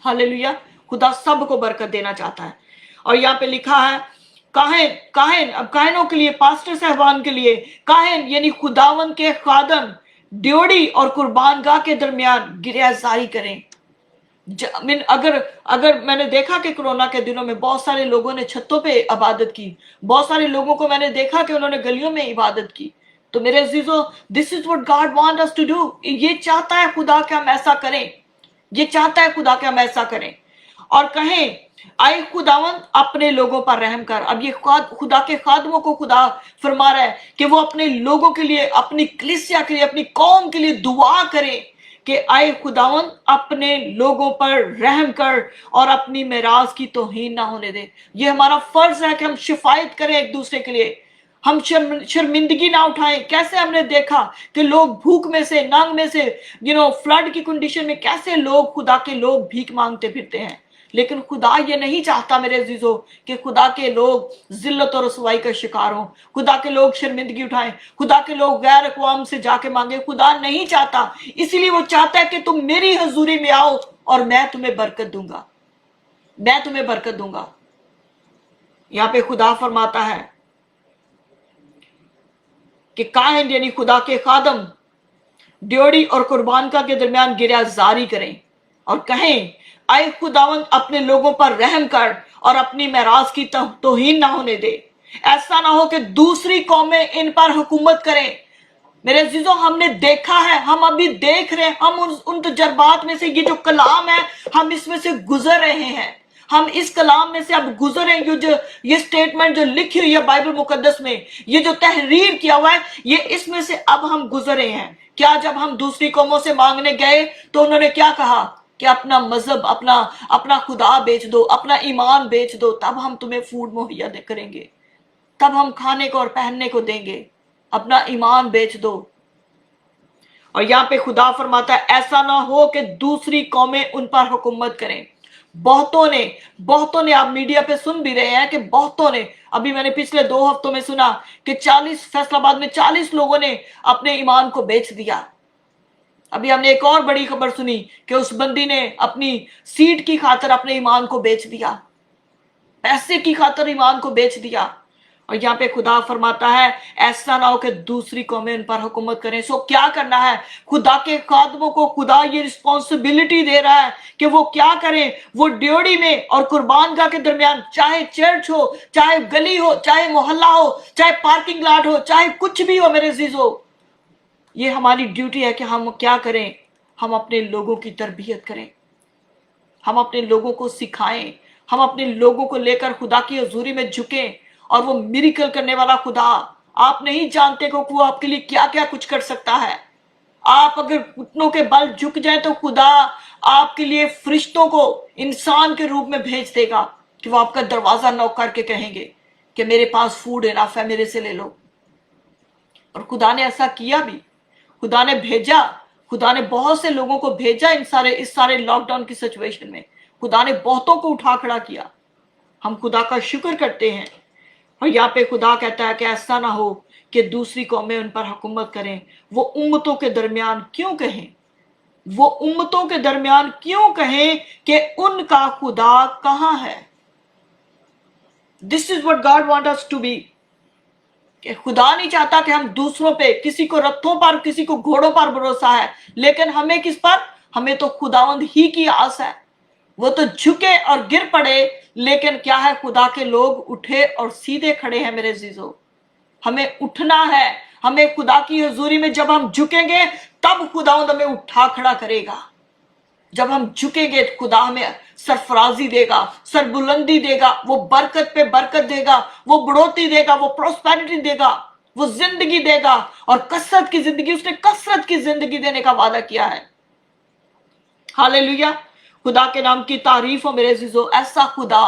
हालेलुया। खुदा सबको बरकत देना चाहता है। और यहाँ पे लिखा है काहिन, अब काहिनों के लिए, पास्टर साहबान के लिए, काहिन यानी खुदावन के खादम ड्योड़ी और कुर्बानगाह के दरमियान गिरयाजारी करें। اگر میں نے دیکھا کہ کورونا کے دنوں میں بہت سارے لوگوں نے چھتوں پہ عبادت کی، بہت سارے لوگوں کو میں نے دیکھا کہ انہوں نے گلیوں میں عبادت کی، تو میرے عزیزو دس از what God wants us to do. یہ چاہتا ہے خدا کہ ہم ایسا کریں، یہ چاہتا ہے خدا کہ ہم ایسا کریں اور کہیں آئے خداوند اپنے لوگوں پر رحم کر۔ اب یہ خدا کے خادموں کو خدا فرما رہا ہے کہ وہ اپنے لوگوں کے لیے، اپنی کلیسیا کے لیے، اپنی قوم کے لیے دعا کریں کہ آئے خداوند اپنے لوگوں پر رحم کر اور اپنی میراث کی توہین نہ ہونے دے۔ یہ ہمارا فرض ہے کہ ہم شفایت کریں ایک دوسرے کے لیے، ہم شرمندگی نہ اٹھائیں۔ کیسے ہم نے دیکھا کہ لوگ بھوک میں سے، ننگ میں سے، فلڈ کی کنڈیشن میں کیسے لوگ، خدا کے لوگ بھیک مانگتے پھرتے ہیں، لیکن خدا یہ نہیں چاہتا میرے عزیزو کہ خدا کے لوگ ذلت اور رسوائی کا شکار ہوں، خدا کے لوگ شرمندگی اٹھائیں، خدا کے لوگ غیر اقوام سے جا کے مانگے۔ خدا نہیں چاہتا، اسی لیے وہ چاہتا ہے کہ تم میری حضوری میں آؤ اور میں تمہیں برکت دوں گا، میں تمہیں برکت دوں گا۔ یہاں پہ خدا فرماتا ہے کہ کاہن یعنی خدا کے خادم ڈیوڑی اور قربان کا کے درمیان گریہ زاری کریں اور کہیں اے خداوند اپنے لوگوں پر رحم کر اور اپنی میراث کی توہین نہ ہونے دے۔ ایسا نہ ہو کہ دوسری قومیں ان پر حکومت کریں۔ میرے عزیزو ہم نے دیکھا ہے، ہم ابھی دیکھ رہے ہیں، ہم ان تجربات میں سے، یہ جو کلام ہے ہم اس میں سے گزر رہے ہیں، ہم اس کلام میں سے اب گزر رہے ہیں۔ یہ سٹیٹمنٹ جو لکھی ہوئی ہے بائبل مقدس میں، یہ جو تحریر کیا ہوا ہے، یہ اس میں سے اب ہم گزر رہے ہیں۔ کیا جب ہم دوسری قوموں سے مانگنے گئے تو انہوں نے کیا کہا کہ اپنا مذہب، اپنا خدا بیچ دو، اپنا ایمان بیچ دو، تب ہم تمہیں فوڈ مہیا کریں گے، تب ہم کھانے کو اور پہننے کو دیں گے، اپنا ایمان بیچ دو۔ اور یہاں پہ خدا فرماتا ہے ایسا نہ ہو کہ دوسری قومیں ان پر حکومت کریں۔ بہتوں نے آپ میڈیا پہ سن بھی رہے ہیں کہ بہتوں نے، ابھی میں نے پچھلے 2 ہفتوں میں سنا کہ فیصل آباد میں 40 لوگوں نے اپنے ایمان کو بیچ دیا۔ ابھی ہم نے ایک اور بڑی خبر سنی کہ اس بندی نے اپنی سیٹ کی خاطر اپنے ایمان کو بیچ دیا، پیسے کی خاطر ایمان کو بیچ دیا۔ اور یہاں پہ خدا فرماتا ہے ایسا نہ ہو کہ دوسری قومیں ان پر حکومت کریں۔ سو کیا کرنا ہے؟ خدا کے خادموں کو خدا یہ رسپانسبلٹی دے رہا ہے کہ وہ کیا کریں، وہ ڈیوڑی میں اور قربان گاہ کے درمیان، چاہے چرچ ہو، چاہے گلی ہو، چاہے محلہ ہو، چاہے پارکنگ لاٹ ہو، چاہے کچھ بھی ہو، میرے عزیزو یہ ہماری ڈیوٹی ہے کہ ہم کیا کریں، ہم اپنے لوگوں کی تربیت کریں، ہم اپنے لوگوں کو سکھائیں، ہم اپنے لوگوں کو لے کر خدا کی حضوری میں جھکیں۔ اور وہ میریکل کرنے والا خدا، آپ نہیں جانتے کہ وہ آپ کے لیے کیا کیا کچھ کر سکتا ہے۔ آپ اگر گھٹنوں کے بل جھک جائیں تو خدا آپ کے لیے فرشتوں کو انسان کے روپ میں بھیج دے گا کہ وہ آپ کا دروازہ نوک کر کے کہیں گے کہ میرے پاس فوڈ انف ہے، میرے سے لے لو۔ اور خدا نے ایسا کیا بھی، خدا نے بھیجا، خدا نے بہت سے لوگوں کو بھیجا اس سارے لاک ڈاؤن کی سچویشن میں، خدا نے بہتوں کو اٹھا کھڑا کیا۔ ہم خدا کا شکر کرتے ہیں۔ اور یہاں پہ خدا کہتا ہے کہ ایسا نہ ہو کہ دوسری قومیں ان پر حکومت کریں۔ وہ امتوں کے درمیان کیوں کہیں، وہ امتوں کے درمیان کیوں کہیں کہ ان کا خدا کہاں ہے۔ This is what God wants us to be۔ کہ خدا نہیں چاہتا کہ ہم دوسروں پہ، کسی کو رتھوں پر، کسی کو گھوڑوں پر بھروسہ ہے، لیکن ہمیں کس پر؟ ہمیں تو خداوند ہی کی آس ہے۔ وہ تو جھکے اور گر پڑے، لیکن کیا ہے، خدا کے لوگ اٹھے اور سیدھے کھڑے ہیں۔ میرے عزیزو ہمیں اٹھنا ہے، ہمیں خدا کی حضوری میں جب ہم جھکیں گے تب خداوند ہمیں اٹھا کھڑا کرے گا۔ جب ہم جھکیں گے خدا ہمیں سرفرازی دے گا، سربلندی دے گا، وہ برکت پہ برکت دے گا، وہ بڑھوتی دے گا، وہ پروسپیرٹی دے گا، وہ زندگی دے گا، اور کثرت کی زندگی، اس نے کثرت کی زندگی دینے کا وعدہ کیا ہے۔ ہاللیلویا، خدا کے نام کی تعریف ہو میرے عزیزو۔ ایسا خدا،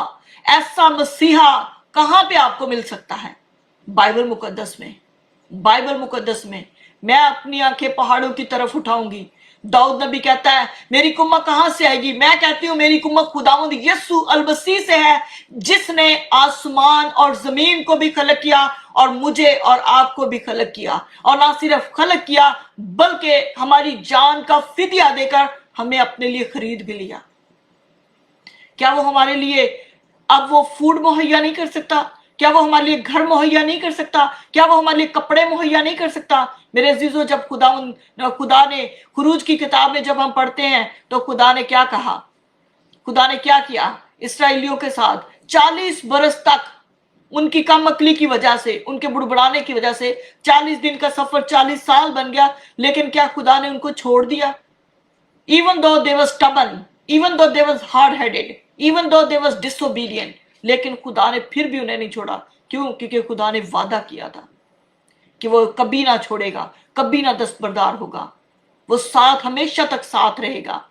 ایسا مسیحا کہاں پہ آپ کو مل سکتا ہے؟ بائبل مقدس میں، بائبل مقدس میں۔ میں اپنی آنکھیں پہاڑوں کی طرف اٹھاؤں گی۔ داؤد نبی کہتا ہے میری کمک کہاں سے آئے گی؟ میں کہتی ہوں میری کمک خداوند یسوع المسیح سے ہے، جس نے آسمان اور زمین کو بھی خلق کیا اور مجھے اور آپ کو بھی خلق کیا، اور نہ صرف خلق کیا بلکہ ہماری جان کا فدیہ دے کر ہمیں اپنے لیے خرید بھی لیا۔ کیا وہ ہمارے لیے اب وہ فوڈ مہیا نہیں کر سکتا؟ کیا وہ ہمارے لیے گھر مہیا نہیں کر سکتا؟ کیا وہ ہمارے لیے کپڑے مہیا نہیں کر سکتا؟ میرے عزیزو جب خدا نے خروج کی کتاب میں جب ہم پڑھتے ہیں تو خدا نے کیا کہا खुदा ने क्या किया इसराइलियों के साथ 40 बरस तक उनकी कम अकली की वजह से, उनके बुड़बुड़ाने की वजह से 40 दिन का सफर 40 साल बन गया, लेकिन क्या खुदा ने उनको छोड़ दिया? Even though they were stubborn, even though they was hard-headed, even though they was disobedient, लेकिन खुदा ने फिर भी उन्हें नहीं छोड़ा। क्यों? क्योंकि खुदा ने वादा किया था कि वो कभी ना छोड़ेगा, कभी ना दस्तबरदार होगा, वो साथ हमेशा तक साथ रहेगा।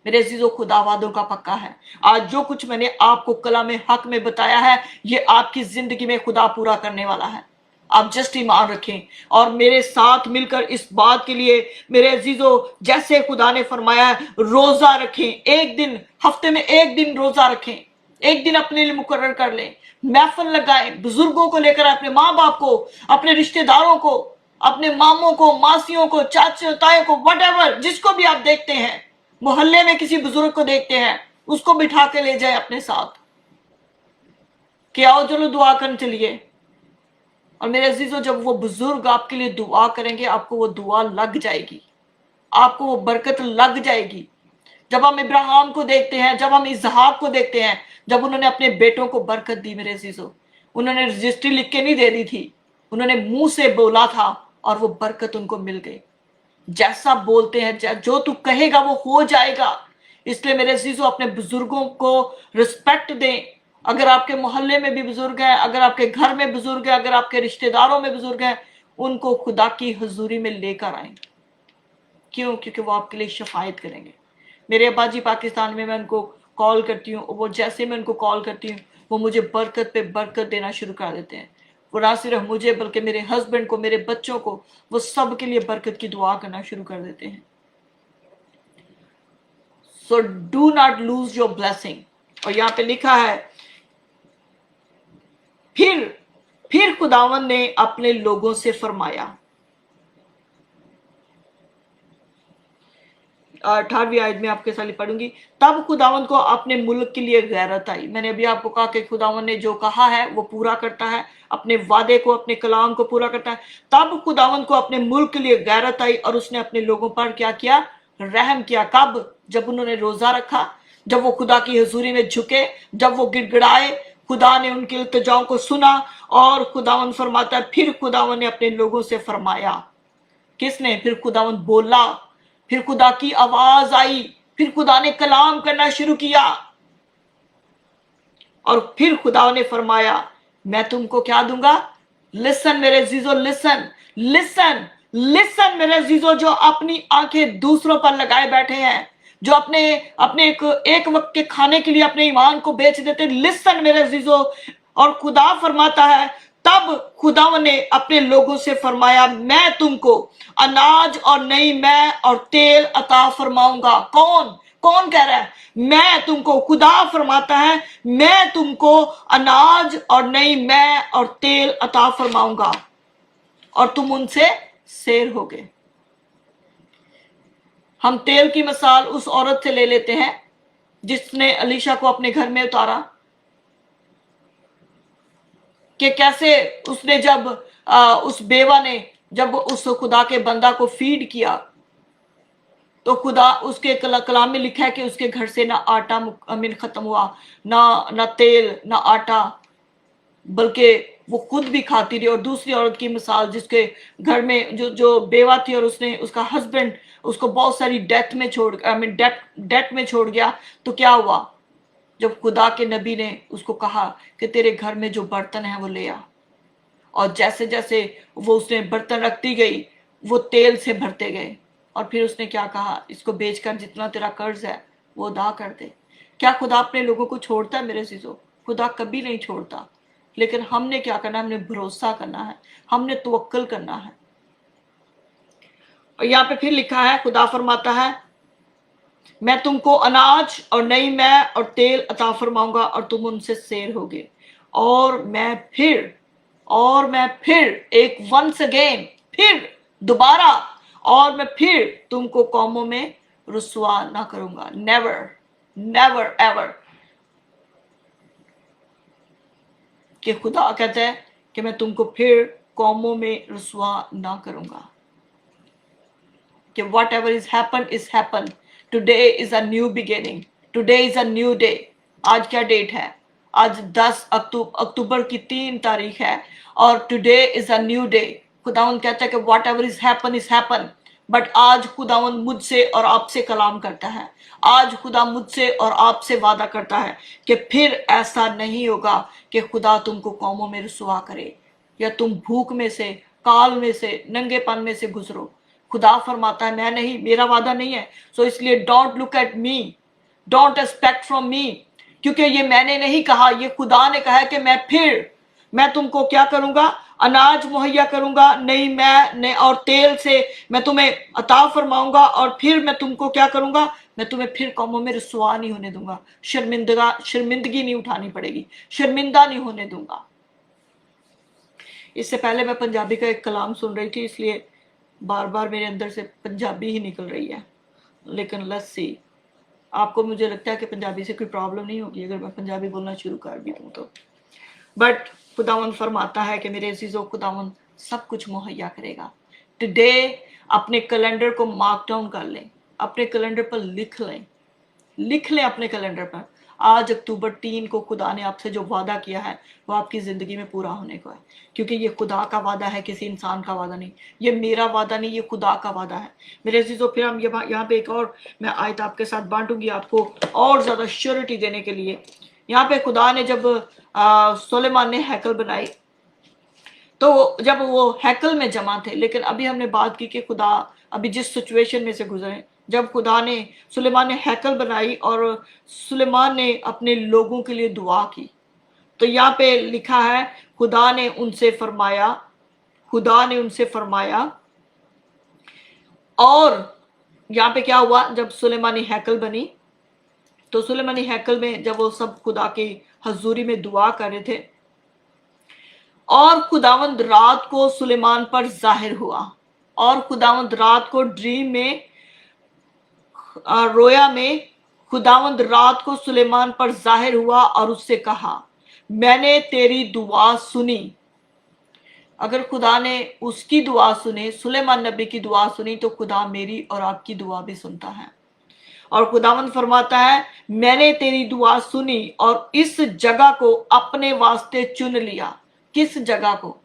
मेरे अजीजों, खुदा वादों का पक्का है। आज जो कुछ मैंने आपको कलाम हक में बताया है, ये आपकी जिंदगी में खुदा पूरा करने वाला है। आप जस्ट ईमान रखें और मेरे साथ मिलकर इस बात के लिए मेरे अजीजों, जैसे खुदा ने फरमाया है, रोजा रखें। एक दिन, हफ्ते में एक दिन रोजा रखें, एक दिन अपने लिए मुकर्रर कर लें, महफिल लगाएं, बुजुर्गों को लेकर, अपने माँ बाप को, अपने रिश्तेदारों को, अपने मामों को, मासियों को, चाचे ताए को, वट जिसको भी आप देखते हैं, मोहल्ले में किसी बुजुर्ग को देखते हैं, उसको बिठा के ले जाए अपने साथ कि आओ चलो दुआ करने चलिए। और मेरे अजीजों, जब वो बुजुर्ग आपके लिए दुआ करेंगे, आपको वो दुआ लग जाएगी, आपको वो बरकत लग जाएगी। जब हम इब्राहिम को देखते हैं, जब हम इसहाक को देखते हैं, जब उन्होंने अपने बेटों को बरकत दी, मेरे अजीजों, उन्होंने रजिस्ट्री लिख के नहीं दे दी थी, उन्होंने मुंह से बोला था और वो बरकत उनको मिल गई। जैसा बोलते हैं, जो तू कहेगा वो हो जाएगा। इसलिए मेरे अजीजों, अपने बुजुर्गों को रिस्पेक्ट दें। अगर आपके मोहल्ले में भी बुजुर्ग हैं, अगर आपके घर में बुजुर्ग हैं, अगर आपके रिश्तेदारों में बुजुर्ग हैं, उनको खुदा की हुजूरी में लेकर आए। क्यों? क्योंकि वो आपके लिए शफायत करेंगे। मेरे अब्बा जी पाकिस्तान में, मैं उनको कॉल करती हूँ, वो जैसे मैं उनको कॉल करती हूँ, वो मुझे बरकत पे बरकत देना शुरू कर देते हैं। वो ना सिर्फ मुझे बल्कि मेरे हस्बैंड को, मेरे बच्चों को, वो सब के लिए बरकत की दुआ करना शुरू कर देते हैं। सो do not lose your blessing. और यहाँ पे लिखा है, फिर खुदावन ने अपने लोगों से फरमाया। 18वीं आयत में आपके साथ पढ़ूंगी। तब खुदावन को अपने मुल्क के लिए गैरत आई। मैंने अभी आपको कहा कि खुदावन ने जो कहा है वो पूरा करता है, अपने वादे को, अपने कलाम को पूरा करता है। तब खुदावन को अपने मुल्क के लिए गैरत आई और उसने अपने लोगों पर क्या किया? रहम किया। कब? जब उन्होंने रोजा रखा, जब वो खुदा की हुजूरी में झुके, जब वो गिड़गिड़ाए, खुदा ने उनके इल्तिजाओं को सुना। और खुदावन फरमाता है, फिर खुदावन ने अपने लोगों से फरमाया। किसने? फिर खुदावन बोला, फिर खुदा की आवाज आई, फिर खुदा ने कलाम करना शुरू किया। और फिर खुदा ने फरमाया, मैं तुमको क्या दूंगा? लिसन मेरे अजीजों, लिसन लिसन लिसन मेरे अजीजों, जो अपनी आंखें दूसरों पर लगाए बैठे हैं, जो अपने एक वक्त के खाने के लिए अपने ईमान को बेच देते, लिसन मेरे अजीजों। और खुदा फरमाता है, तब खुदा ने अपने लोगों से फरमाया, मैं तुमको अनाज और नई मैं और तेल अता फरमाऊंगा। कौन कह रहा है? मैं तुमको, खुदा फरमाता है, मैं तुमको अनाज और नई मैं और तेल अता फरमाऊंगा और तुम उनसे सेर होगे। हम तेल की मिसाल उस औरत से ले लेते हैं जिसने अलीशा को अपने घर में उतारा, कि कैसे उसने जब उस बेवा ने जब उस खुदा के बंदा को फीड किया, तो खुदा, उसके कलाम में लिखा है कि उसके घर से ना आटा खत्म हुआ, ना तेल, ना आटा, बल्कि वो खुद भी खाती रही। और दूसरी औरत की मिसाल, जिसके घर में जो बेवा थी और उसने, उसका हस्बैंड उसको बहुत सारी डेट में छोड़ गया, तो क्या हुआ? जब खुदा के नबी ने उसको कहा कि तेरे घर में जो बर्तन है वो ले आ, और जैसे जैसे वो उसने बर्तन रखती गई, वो तेल से भरते गए। और फिर उसने क्या कहा? इसको बेचकर जितना तेरा कर्ज है वो अदा कर दे। क्या खुदा अपने लोगों को छोड़ता है? मेरे अजीजों, खुदा कभी नहीं छोड़ता। लेकिन हमने क्या करना है? हमने भरोसा करना है, हमने तवक्कुल करना है। और यहाँ पे फिर लिखा है, खुदा फरमाता है, मैं तुमको अनाज और नई मैं और तेल अता फरमाऊंगा और तुम उनसे सेर होगे। और मैं फिर एक वंस अगेन, फिर दोबारा, और मैं फिर तुमको कौमों में रुसवा ना करूंगा। Never never ever. कि खुदा कहता है कि मैं तुमको फिर कौमों में रुसवा ना करूंगा। कि what ever is happen, today is a new beginning, today is a new day. आज क्या डेट है? आज 10 अक्टूबर की 3 तारीख है और today is a new day. खुदावंद कहता है कि what ever is happen, but आज खुदावंद मुझसे और आपसे कलाम करता है। आज खुदा मुझसे और आपसे वादा करता है कि फिर ऐसा नहीं होगा कि खुदा तुमको कौमों में रुसवा करे या तुम भूख में से, काल में से, नंगेपन में से गुजरो। खुदा फरमाता है मैं नहीं, मेरा वादा नहीं है। सो इसलिए don't look at me, don't expect from me, क्योंकि ये मैंने नहीं कहा, ये खुदा ने कहा है कि मैं तुमको क्या करूंगा? अनाज मुहैया करूंगा, नहीं मैं और तेल से मैं तुम्हें अता फरमाऊंगा और फिर मैं तुमको क्या करूंगा? मैं तुम्हें फिर कौमों में रुसवा नहीं होने दूंगा, शर्मिंदगी नहीं उठानी पड़ेगी, शर्मिंदा नहीं होने दूंगा। इससे पहले मैं पंजाबी का एक कलाम सुन रही थी, इसलिए बार बार मेरे अंदर से पंजाबी ही निकल रही है, लेकिन लेट्स सी। आपको मुझे लगता है कि पंजाबी से कोई प्रॉब्लम नहीं होगी अगर मैं पंजाबी बोलना शुरू कर भी दूँ तो। बट खुदावंद फरमाता है कि मेरे अजीजों, खुदावंद सब कुछ मुहैया करेगा। टुडे अपने कैलेंडर को मार्क डाउन कर लें, अपने कैलेंडर पर लिख लें अपने कैलेंडर पर। आज अक्टूबर 3 को खुदा ने आपसे जो वादा किया है वो आपकी जिंदगी में पूरा होने को है, क्योंकि ये खुदा का वादा है, किसी इंसान का वादा नहीं। ये मेरा वादा नहीं, ये खुदा का वादा है मेरे अजीजों। फिर हम यहाँ पे एक और मैं आयत आपके साथ बांटूंगी आपको और ज्यादा श्योरिटी देने के लिए। यहाँ पे खुदा ने जब सुलेमान ने हैकल बनाई, तो जब वो हैकल में जमा थे, लेकिन अभी हमने बात की कि खुदा अभी जिस सिचुएशन में से गुजरे, जब खुदा ने सुलेमान ने हैकल बनाई और सुलेमान ने अपने लोगों के लिए दुआ की, तो यहाँ पे लिखा है खुदा ने उनसे फरमाया और यहाँ पे क्या हुआ? जब सुलेमानी हैकल बनी, तो सुलेमानी हैकल में जब वो सब खुदा की हजूरी में दुआ कर रहे थे और खुदावंद रात को सुलेमान पर जाहिर हुआ, और खुदावंद रात को ड्रीम में, रोया में खुदावंद रात को सुलेमान पर जाहिर हुआ और उससे कहा मैंने तेरी दुआ सुनी। अगर खुदा ने उसकी दुआ सुनी, सुलेमान नबी की दुआ सुनी, तो खुदा मेरी और आपकी दुआ भी सुनता है। और खुदावंद फरमाता है मैंने तेरी दुआ सुनी और इस जगह को अपने वास्ते चुन लिया। किस जगह को?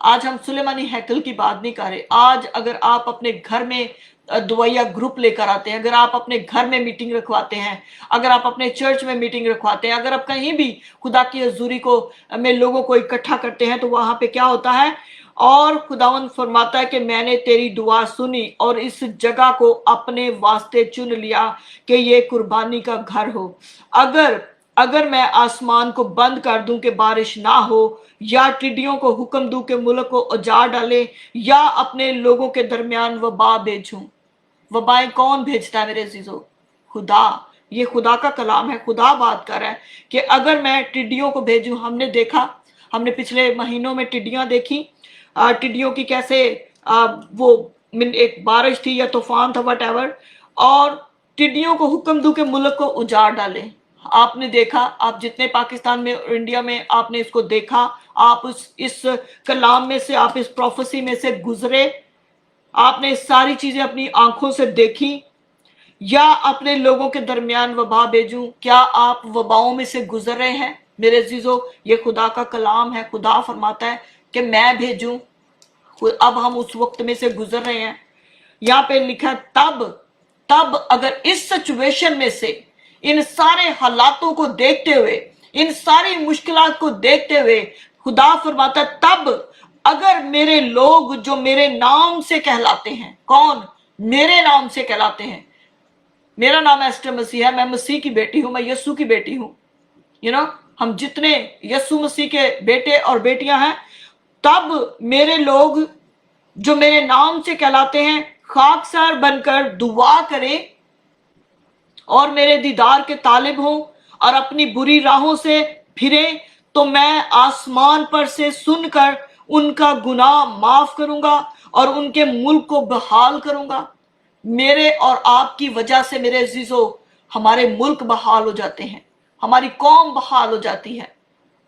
आज हम सुलेमानी हैकल की बात नहीं कर रहे। आज अगर आप अपने घर में दुआया ग्रुप लेकर आते हैं, अगर आप अपने घर में मीटिंग रखवाते हैं, अगर आप अपने चर्च में मीटिंग रखवाते हैं, अगर आप कहीं भी खुदा की हजूरी को में लोगों को इकट्ठा करते हैं, तो वहां पे क्या होता है? और खुदावंद फरमाता है कि मैंने तेरी दुआ सुनी और इस जगह को अपने वास्ते चुन लिया कि ये कुर्बानी का घर हो। अगर मैं आसमान को बंद कर दूं कि बारिश ना हो, या टिड्डियों को हुक्म दूं कि मुल्क को उजाड़ डाले, या अपने लोगों के दरमियान वबा भेजूं। वबाएं कौन भेजता है मेरे अजीजों? खुदा। ये खुदा का कलाम है, खुदा बात कर रहा है कि अगर मैं टिड्डियों को भेजूं। हमने पिछले महीनों में टिड्डियां देखी, टिड्डियों की कैसे वो एक बारिश थी या तूफान था वट, और टिड्डियों को हुक्म दूं कि मुल्क को उजाड़ डाले। आपने देखा, आप जितने पाकिस्तान में और इंडिया में आपने इसको देखा, आप इस कलाम में से, आप इस प्रोफेसी में से गुजरे, आपने सारी चीजें अपनी आंखों से देखी। या अपने लोगों के दरमियान वबा भेजूं, क्या आप वबाओं में से गुजर रहे हैं मेरे अजीजों? ये खुदा का कलाम है। खुदा फरमाता है कि मैं भेजूं। अब हम उस वक्त में से गुजर रहे हैं। यहाँ पे लिखा तब अगर इस सिचुएशन में से, इन सारे हालातों को देखते हुए, इन सारी मुश्किलात को देखते हुए, खुदा फरमाता तब अगर मेरे लोग जो मेरे नाम से कहलाते हैं, कौन मेरे नाम से कहलाते हैं? मेरा नाम एस्टर मसीह है, मैं मसीह की बेटी हूं, मैं यस्सु की बेटी हूं। हम जितने यस्सु मसीह के बेटे और बेटियां हैं, तब मेरे लोग जो मेरे नाम से कहलाते हैं खाकसार बनकर दुआ करें और मेरे दीदार के तालिब हों और अपनी बुरी राहों से फिरें, तो मैं आसमान पर से सुनकर उनका गुनाह माफ करूंगा और उनके मुल्क को बहाल करूंगा। मेरे और आपकी वजह से मेरे अजीजों, हमारे मुल्क बहाल हो जाते हैं, हमारी कौम बहाल हो जाती है,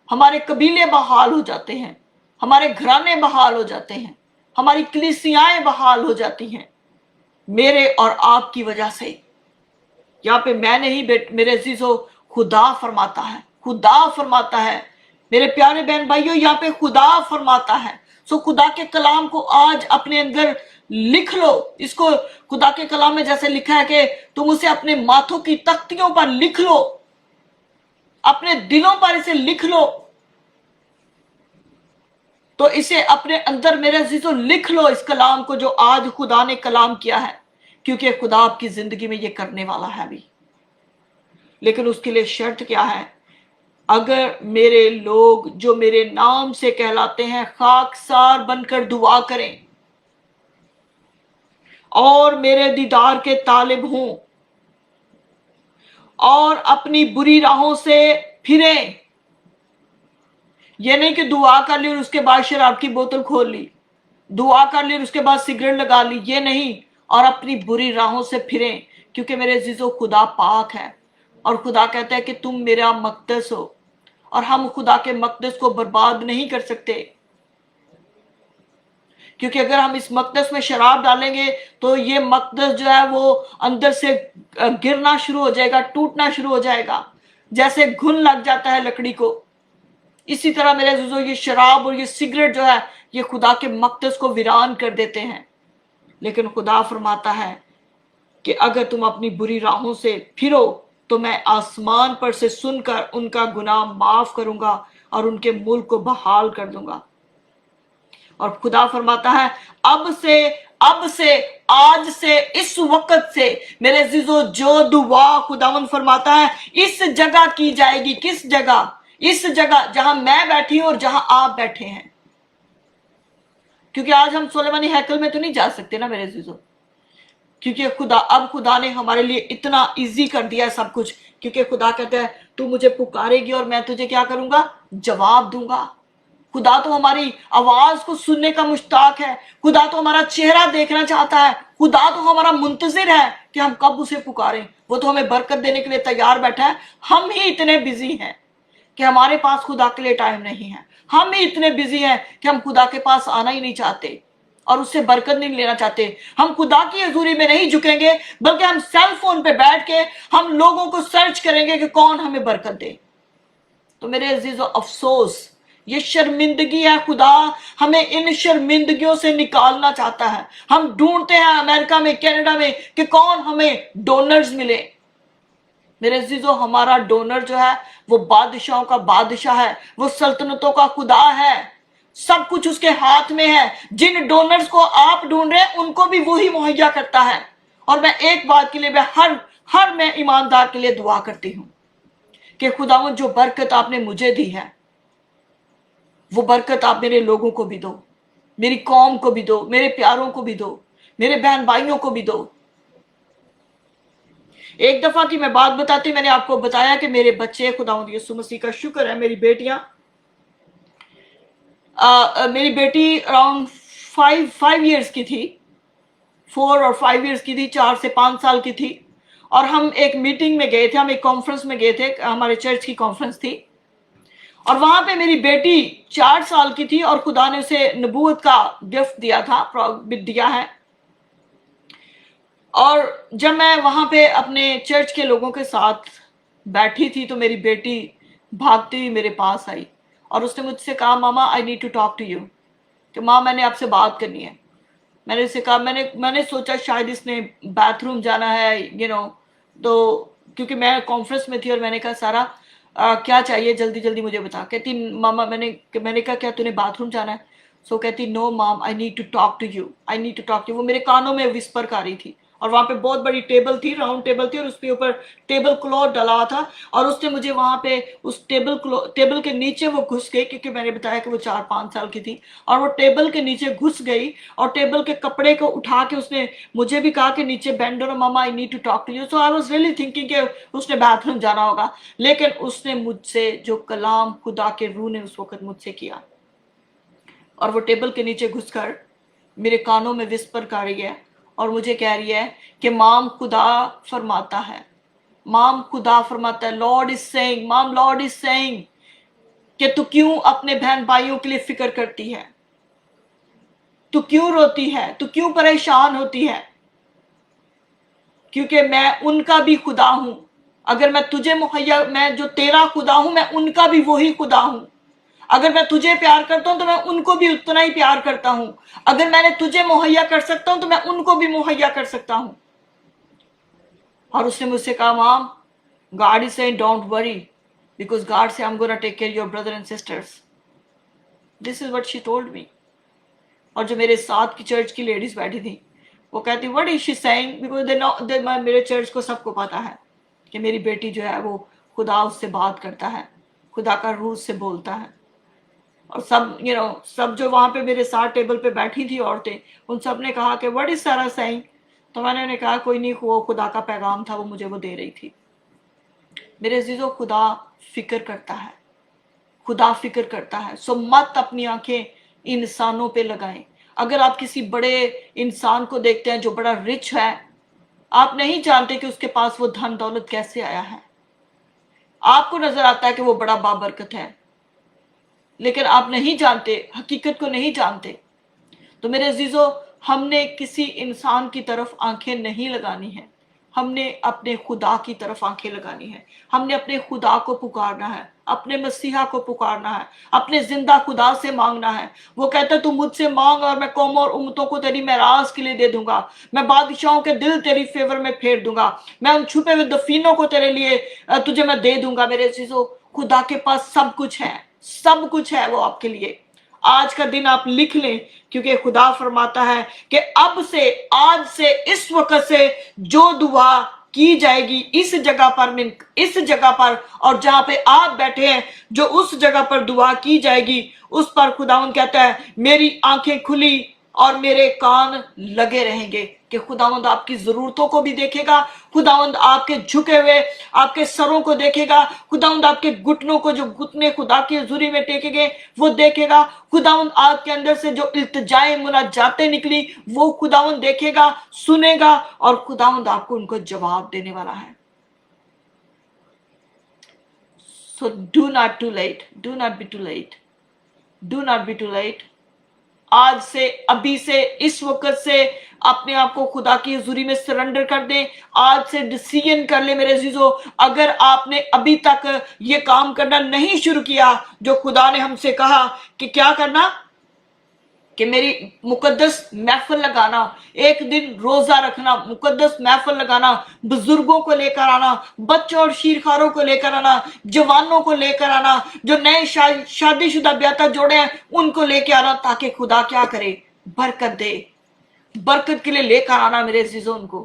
हमारे कबीले बहाल हो जाते हैं, हमारे घराने बहाल हो जाते हैं, हमारी कलीसियाएं बहाल हो जाती हैं, मेरे और आपकी वजह से। यहाँ पे मैं नहीं मेरे अजीजों, खुदा फरमाता है, खुदा फरमाता है। मेरे प्यारे बहन भाइयों, यहाँ पे खुदा फरमाता है। सो खुदा के कलाम को आज अपने अंदर लिख लो। इसको खुदा के कलाम में जैसे लिखा है कि तुम उसे अपने माथों की तख्तियों पर लिख लो, अपने दिलों पर इसे लिख लो। तो इसे अपने अंदर मेरे अजीजों लिख लो, इस कलाम को जो आज खुदा ने कलाम किया है, क्योंकि खुदा आपकी जिंदगी में ये करने वाला है भी। लेकिन उसके लिए शर्त क्या है? अगर मेरे लोग जो मेरे नाम से कहलाते हैं खाकसार बनकर दुआ करें और मेरे दीदार के तालिब हों और अपनी बुरी राहों से फिरें। ये नहीं कि दुआ कर ली और उसके बाद शराब की बोतल खोल ली, दुआ कर ली और उसके बाद सिगरेट लगा ली, ये नहीं, और अपनी बुरी राहों से फिरें। क्योंकि मेरे अजीजों, खुदा पाक है और खुदा कहता है कि तुम मेरा मकदस हो, और हम खुदा के मकदस को बर्बाद नहीं कर सकते। क्योंकि अगर हम इस मकदस में शराब डालेंगे तो ये मकदस जो है वो अंदर से गिरना शुरू हो जाएगा, टूटना शुरू हो जाएगा, जैसे घुन लग जाता है लकड़ी को। इसी तरह मेरे अजीजों, ये शराब और ये सिगरेट जो है, ये खुदा के मकदस को वीरान कर देते हैं। लेकिन खुदा फरमाता है कि अगर तुम अपनी बुरी राहों से फिरो तो मैं आसमान पर से सुनकर उनका गुनाह माफ करूंगा और उनके मुल्क को बहाल कर दूंगा। और खुदा फरमाता है, अब से आज से इस वक्त से मेरे अजीजों, जो दुआ खुदावंद फरमाता है इस जगह की जाएगी। किस जगह? इस जगह जहां मैं बैठी हूं और जहां आप बैठे हैं। क्योंकि आज हम सुलेमानी हैकल में तो नहीं जा सकते ना मेरे अजीजों, क्योंकि खुदा ने हमारे लिए इतना इजी कर दिया है सब कुछ। क्योंकि खुदा कहता है, तू मुझे पुकारेगी और मैं तुझे क्या करूंगा? जवाब दूंगा। खुदा तो हमारी आवाज को सुनने का मुश्ताक है, खुदा तो हमारा चेहरा देखना चाहता है, खुदा तो हमारा मुंतजिर है कि हम कब उसे पुकारें। वो तो हमें बरकत देने के लिए तैयार बैठा है। हम ही इतने बिजी हैं कि हमारे पास खुदा के लिए टाइम नहीं है। हम ही इतने बिजी हैं कि हम खुदा के पास आना ही नहीं चाहते और उससे बरकत नहीं लेना चाहते। हम खुदा की हजूरी में नहीं झुकेंगे, बल्कि हम सेल फोन पे बैठ के हम लोगों को सर्च करेंगे कि कौन हमें बरकत दे। तो मेरे अजीजों, अफसोस, ये शर्मिंदगी है। खुदा हमें इन शर्मिंदगियों से निकालना चाहता है। हम ढूंढते हैं अमेरिका में, कनाडा में कि कौन हमें डोनर्स मिले। मेरे अजीजों, हमारा डोनर जो है वो बादशाहों का बादशाह है, वो सल्तनतों का खुदा है। सब कुछ उसके हाथ में है। जिन डोनर्स को आप ढूंढ रहे हैं उनको भी वही मुहैया करता है। और मैं एक बात के लिए मैं हर मैं ईमानदार के लिए दुआ करती हूं कि खुदावंद, जो बरकत आपने मुझे दी है वो बरकत आप मेरे लोगों को भी दो, मेरी कौम को भी दो, मेरे प्यारों को भी दो, मेरे बहन भाइयों को भी दो। एक दफा की मैं बात बताती, मैंने आपको बताया कि मेरे बच्चे, खुदावंद यीशु मसीह का शुक्र है, मेरी बेटियां, मेरी बेटी अराउंड 5 इयर्स की थी, 4 और 5 इयर्स की थी, 4 से 5 साल की थी। और हम एक मीटिंग में गए थे, हम एक कॉन्फ्रेंस में गए थे, हमारे चर्च की कॉन्फ्रेंस थी। और वहां पे मेरी बेटी 4 साल की थी और खुदा ने उसे नबूवत का गिफ्ट दिया है। और जब मैं वहां पे अपने चर्च के लोगों के साथ बैठी थी तो मेरी बेटी भागती हुई मेरे पास आई और उसने मुझसे कहा, mama I need to talk to you, कि माँ मैंने आपसे बात करनी है। मैंने उससे कहा, मैंने सोचा शायद इसने बाथरूम जाना है, तो क्योंकि मैं कॉन्फ्रेंस में थी और मैंने कहा, सारा क्या चाहिए, जल्दी जल्दी मुझे बता। कहती, मामा मैंने कहा, क्या तूने बाथरूम जाना है? सो कहती, no mom, I need to talk to you, I need to talk to you. वो मेरे कानों में विस्पर कर रही थी और वहां पे बहुत बड़ी टेबल थी, राउंड टेबल थी, और उसके ऊपर टेबल क्लॉथ डला हुआ था। और उसने मुझे वहां पे उस टेबल के नीचे वो घुस गई, क्योंकि मैंने बताया कि वो 4-5 साल की थी, और वो टेबल के नीचे घुस गई और टेबल के कपड़े को उठा के उसने मुझे भी कहा कि नीचे बेंड करो, mama I need to talk to you. So I was really thinking कि उसने बाथरूम जाना होगा। लेकिन उसने मुझसे जो कलाम खुदा के रूह ने उस वक्त मुझसे किया, और वो टेबल के नीचे घुसकर मेरे कानों में विस्पर कर रही है और मुझे कह रही है कि माम खुदा फरमाता है, माम खुदा फरमाता है, लॉर्ड इज सेइंग, माम लॉर्ड इज सेइंग कि तू क्यों अपने बहन भाइयों के लिए फिक्र करती है, तू क्यों रोती है, तू क्यों परेशान होती है। क्योंकि मैं उनका भी खुदा हूं। अगर मैं तुझे मुहैया, मैं जो तेरा खुदा हूं, मैं उनका भी वही खुदा हूं। अगर मैं तुझे प्यार करता हूं तो मैं उनको भी उतना ही प्यार करता हूं। अगर मैंने तुझे मुहैया कर सकता हूं तो मैं उनको भी मुहैया कर सकता हूं। और उसने मुझसे कहा, mom, God is saying don't worry because God said I'm going to take care of your brother and sisters. This is what she told me. और जो मेरे साथ की चर्च की लेडीज बैठी थी वो कहती, what is she saying, because they मेरे चर्च को सबको पता है कि मेरी बेटी जो है वो खुदा उससे बात करता है, खुदा का रूह से बोलता है। और सब सब जो वहां पे मेरे साथ टेबल पे बैठी थी औरतें, उन सब ने कहा कि व्हाट इज सारा सेइंग। तो मैंने उन्हें कहा, कोई नहीं, वो खुदा का पैगाम था, वो मुझे वो दे रही थी। मेरे अजीजों, खुदा फिक्र करता है, खुदा फिक्र करता है। सो मत अपनी आंखें इंसानों पे लगाएं। अगर आप किसी बड़े इंसान को देखते हैं जो बड़ा रिच है, आप नहीं जानते कि उसके पास वो धन दौलत कैसे आया है। आपको नजर आता है कि वो बड़ा बाबरकत है, लेकिन आप नहीं जानते, हकीकत को नहीं जानते। तो मेरे अजीजों, हमने किसी इंसान की तरफ आंखें नहीं लगानी है, हमने अपने खुदा की तरफ आंखें लगानी है। हमने अपने खुदा को पुकारना है, अपने मसीहा को पुकारना है, अपने जिंदा खुदा से मांगना है। वो कहता है, तू मुझसे मांग और मैं कौमों और उम्मतों को तेरी मेराज के लिए दे दूंगा, मैं बादशाहों के दिल तेरी फेवर में फेर दूंगा, मैं उन छुपे हुए दफीनों को तेरे लिए तुझे मैं दे दूंगा। मेरे चीजों, खुदा के पास सब कुछ है, सब कुछ है वो आपके लिए। आज का दिन आप लिख लें, क्योंकि खुदा फरमाता है कि अब से, आज से, इस वक्त से जो दुआ की जाएगी इस जगह पर और जहां पे आप बैठे हैं, जो उस जगह पर दुआ की जाएगी, उस पर खुदावंद कहता है, मेरी आंखें खुली और मेरे कान लगे रहेंगे कि खुदावंद आपकी जरूरतों को भी देखेगा, खुदावंद आपके झुके हुए आपके सरों को देखेगा, खुदावंद आपके घुटनों को, जो घुटने खुदा की हुजूरी में टेकेंगे, वो देखेगा। खुदावंद आपके अंदर से जो इल्तिजाएं मुनाजातें निकली वो खुदावंद देखेगा, सुनेगा, और खुदावंद आपको उनको जवाब देने वाला है। So do not too late, do not be too late, do not be too late. आज से, अभी से, इस वक्त से अपने आप को खुदा की हुजूरी में सरेंडर कर दें। आज से डिसीजन कर ले मेरे अजीजों, अगर आपने अभी तक ये काम करना नहीं शुरू किया जो खुदा ने हमसे कहा कि क्या करना, कि मेरी मुकद्दस महफिल लगाना, एक दिन रोजा रखना, मुकद्दस महफिल लगाना, बुजुर्गों को लेकर आना, बच्चों और शीरखारों को लेकर आना, जवानों को लेकर आना, जो नए शादीशुदा ब्याता जोड़े हैं उनको लेकर आना, ताकि खुदा क्या करे, बरकत दे, बरकत के लिए लेकर आना मेरे अजीजों उनको।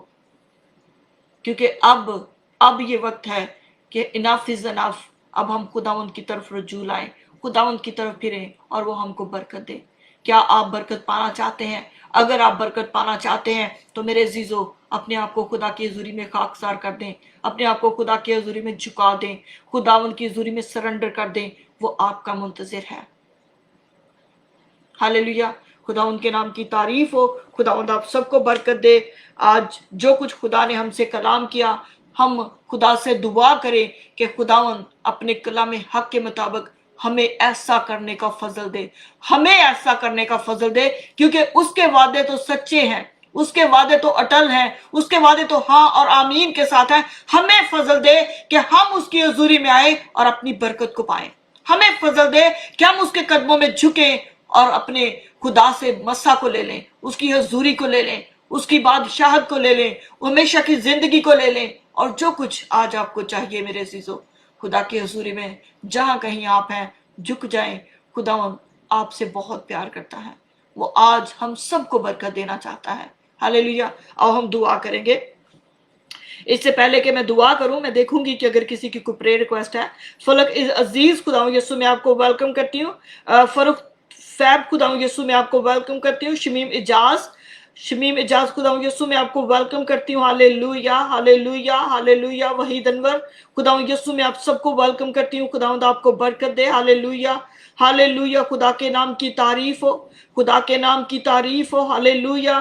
क्योंकि अब ये वक्त है कि इनफ इज इनफ। अब हम खुदावंद की तरफ रजू लाएं, खुदावंद की तरफ फिरें और वो हमको बरकत दे। क्या आप बरकत पाना चाहते हैं? अगर आप बरकत पाना चाहते हैं तो मेरे अजीजों, अपने आप को खुदा की हुजूरी में खाकसार कर दें, अपने आप को खुदा की हुजूरी में झुका दें, खुदावंद की हुजूरी में सरेंडर कर दें। वो आपका मुंतजिर है। हालेलुया, खुदावंद के नाम की तारीफ हो। खुदावंद आप सबको बरकत दे। आज जो कुछ खुदा ने हमसे कलाम किया, हम खुदा से दुआ करें कि खुदावंद अपने कलाम हक के मुताबिक हमें ऐसा करने का फजल दे, हमें ऐसा करने का फजल दे, क्योंकि उसके वादे तो सच्चे हैं, उसके वादे तो अटल हैं, उसके वादे तो हाँ और आमीन के साथ हैं। हमें फजल दे कि हम उसकी हुजूरी में आए और अपनी बरकत को पाएं। हमें फजल दे कि हम उसके कदमों में झुकें और अपने खुदा से मसा को ले लें, उसकी हुजूरी को ले लें, उसकी बादशाहत को ले लें, हमेशा की जिंदगी को ले लें। और जो कुछ आज आपको चाहिए मेरे अजीजों, खुदा की हुजूरी में जहां कहीं आप हैं, झुक जाएं। खुदावंद आपसे बहुत प्यार करता है, वो आज हम सबको बरकत देना चाहता है। हालेलुया। अब हम दुआ करेंगे। इससे पहले कि मैं दुआ करूं, मैं देखूंगी कि अगर किसी की कोई प्रेयर रिक्वेस्ट है। फलक अजीज खुदावंद यीशु में आपको वेलकम करती हूँ। फरूख फैब खुदावंद यीशु में आपको वेलकम करती हूँ। शमीम इजाज खुदावंद यीशु में आपको वेलकम करती हूँ। Hallelujah, hallelujah, hallelujah. Waheed Anwar खुदावंद यीशु में आप सबको वेलकम करती हूँ। खुदावंद आपको बरकत दे। Hallelujah, hallelujah. खुदा के नाम की तारीफ हो, खुदा के नाम की तारीफ हो। हालेलुया।